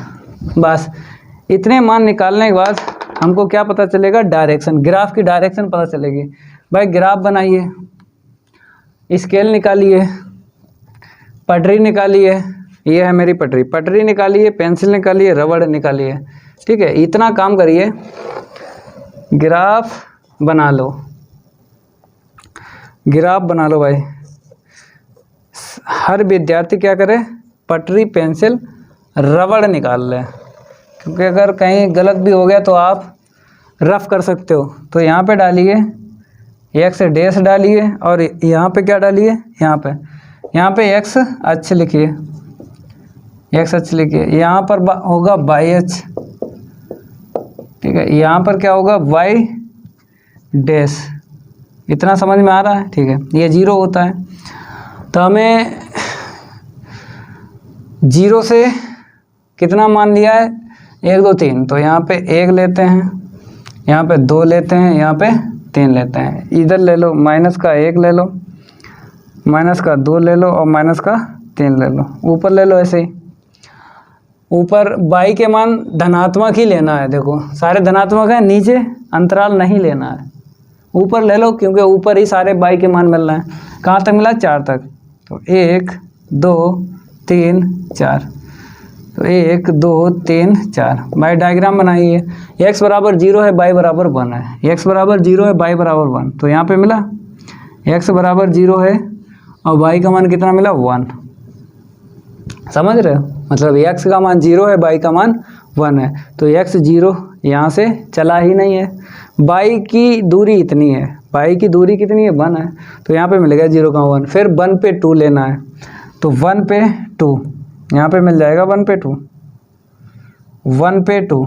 बस इतने मान निकालने के बाद हमको क्या पता चलेगा, डायरेक्शन, ग्राफ की डायरेक्शन पता चलेगी। भाई ग्राफ बनाइए, स्केल निकालिए, पटरी निकालिए, ये है मेरी पटरी, पटरी निकालिए, पेंसिल निकालिए, रबड़ निकालिए। ठीक है, इतना काम करिए, ग्राफ बना लो, ग्राफ बना लो भाई। हर विद्यार्थी क्या करे, पटरी, पेंसिल, रबड़ निकाल ले, क्योंकि अगर कहीं गलत भी हो गया तो आप रफ कर सकते हो। तो यहाँ पे डालिए, एक्स डैश डालिए, और यहाँ पे क्या डालिए, यहाँ पे एक्स अक्ष लिखिए, एक्स अक्ष लिखिए, यहाँ पर होगा वाई अक्ष। ठीक है, यहाँ पर क्या होगा, वाई डैश। इतना समझ में आ रहा है। ठीक है, ये 0 होता है, तो हमें 0 से कितना मान लिया है, 1 2 3, तो यहाँ पे 1 लेते हैं, यहाँ पे 2 लेते हैं, यहाँ पे 3 लेते हैं। इधर ले लो, माइनस का 1 ले लो, माइनस का 2 ले लो और माइनस का 3 ले लो। ऊपर ले लो ऐसे ही, ऊपर बाई के मान धनात्मक ही लेना है। देखो सारे धनात्मक हैं, नीचे अंतराल नहीं लेना है, ऊपर ले लो, क्योंकि ऊपर ही सारे बाई के मान मिल रहे हैं। कहाँ तक मिला, 4 तक। तो 1 2 3 4, तो 1 2 3 4। बाई डायग्राम बनाइए, x बराबर 0 है, y बराबर 1 है, x बराबर 0 है, y बराबर 1, तो यहाँ पे मिला x बराबर 0 है और y का मान कितना मिला, 1। समझ रहे हो, मतलब x का मान 0 है, y का मान 1 है, तो x 0 यहाँ से चला ही नहीं है। y की दूरी इतनी है, y की दूरी कितनी है, 1 है, तो यहाँ पे मिलेगा 0 का 1। फिर 1 पे 2 लेना है, तो 1 पे 2 यहाँ पे मिल जाएगा, 1 पे 2, 1 पे 2।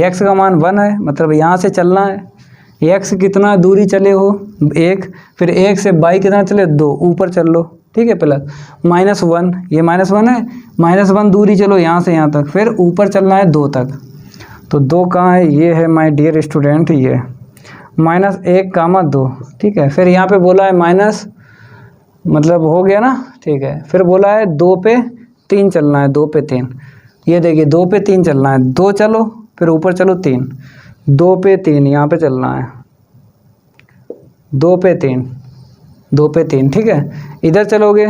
x का मान 1 है, मतलब यहाँ से चलना है, x कितना दूरी चले हो, 1, फिर 1 से y कितना चले, 2, ऊपर चल लो। ठीक है, प्लस -1, ये -1 है, -1 दूरी चलो यहाँ से यहाँ तक, फिर ऊपर चलना है 2 तक। तो 2 कहाँ है, ये है माय डियर स्टूडेंट, ये -1, 2। ठीक है, फिर यहाँ पे बोला है माइनस, मतलब हो गया ना। ठीक है, फिर बोला है 2 पे 3 चलना है, 2 पे 3, ये देखिए 2 पे 3 चलना है, 2 चलो फिर ऊपर चलो 3, 2 पे 3 यहाँ पे चलना है, 2 पे 3, 2 पे 3। ठीक है, इधर चलोगे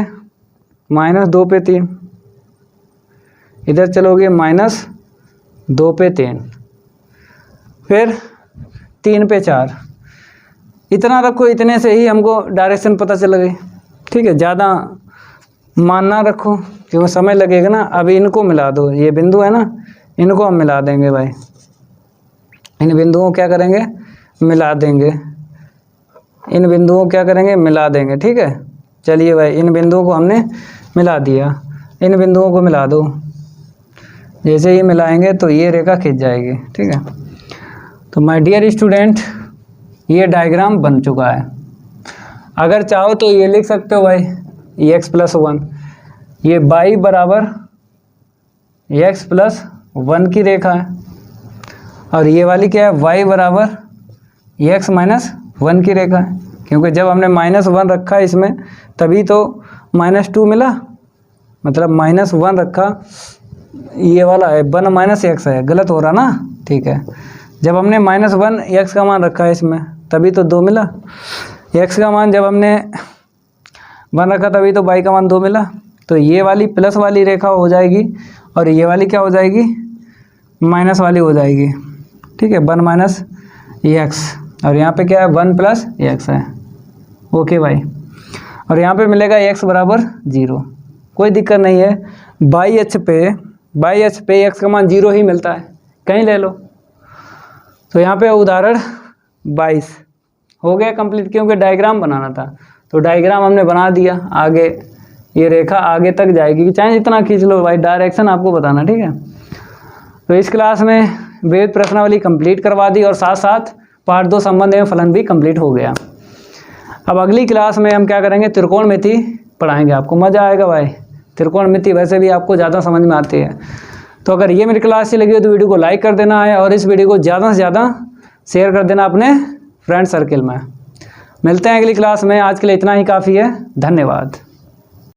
-2 पे 3, इधर चलोगे 2 पे 3, फिर 3 पे 4, इतना रखो, इतने से ही हमको डायरेक्शन पता चल गई। ठीक है, ज़्यादा मान ना रखो क्योंकि समय लगेगा ना। अब इनको मिला दो, ये बिंदु है ना, इनको हम मिला देंगे भाई, इन बिंदुओं को क्या करेंगे, मिला देंगे, इन बिंदुओं को क्या करेंगे, मिला देंगे। ठीक है, चलिए भाई, इन बिंदुओं को हमने मिला दिया, इन बिंदुओं को मिला दो। जैसे ही मिलाएंगे तो ये रेखा खिंच जाएगी। ठीक है, तो माय डियर स्टूडेंट, ये डायग्राम बन चुका है। अगर चाहो तो ये लिख सकते हो भाई, x + 1, ये y बराबर x + 1 की रेखा है, और ये वाली क्या है, y बराबर x - 1 की रेखा है। क्योंकि जब हमने -1 रखा है इसमें, तभी तो -2 मिला, मतलब -1 रखा, ये वाला है 1 - x है, गलत हो रहा ना। ठीक है, जब हमने -1 x का मान रखा है इसमें, तभी तो 2 मिला। x का मान जब हमने 1 रखा, तभी तो y का मान 2 मिला। तो ये वाली प्लस वाली रेखा हो जाएगी, और ये वाली क्या हो जाएगी, माइनस वाली हो जाएगी। ठीक है, 1 - x, और यहाँ पे क्या है, 1 + x है। ओके भाई, और यहाँ पे मिलेगा x बराबर 0, कोई दिक्कत नहीं है। बाई अक्ष पे x का मान 0 ही मिलता है, कहीं ले लो। तो यहाँ पे उदाहरण 22 हो गया कंप्लीट, क्योंकि डायग्राम बनाना था, तो डायग्राम हमने बना दिया। आगे ये रेखा आगे तक जाएगी, चाहे जितना खींच लो भाई, डायरेक्शन आपको बताना। ठीक है, तो इस क्लास में विविध प्रश्नावली कंप्लीट करवा दी, और साथ साथ पार्ट 2 संबंध एवं फलन भी कंप्लीट हो गया। अब अगली क्लास में हम क्या करेंगे, त्रिकोणमिति पढ़ाएंगे, आपको मज़ा आएगा भाई। त्रिकोणमिति वैसे भी आपको ज़्यादा समझ में आती है। तो अगर ये मेरी क्लास अच्छी लगी हो तो वीडियो को लाइक कर देना है, और इस वीडियो को ज़्यादा से ज़्यादा शेयर कर देना अपने फ्रेंड सर्किल में। मिलते हैं अगली क्लास में, आज के लिए इतना ही काफ़ी है। धन्यवाद।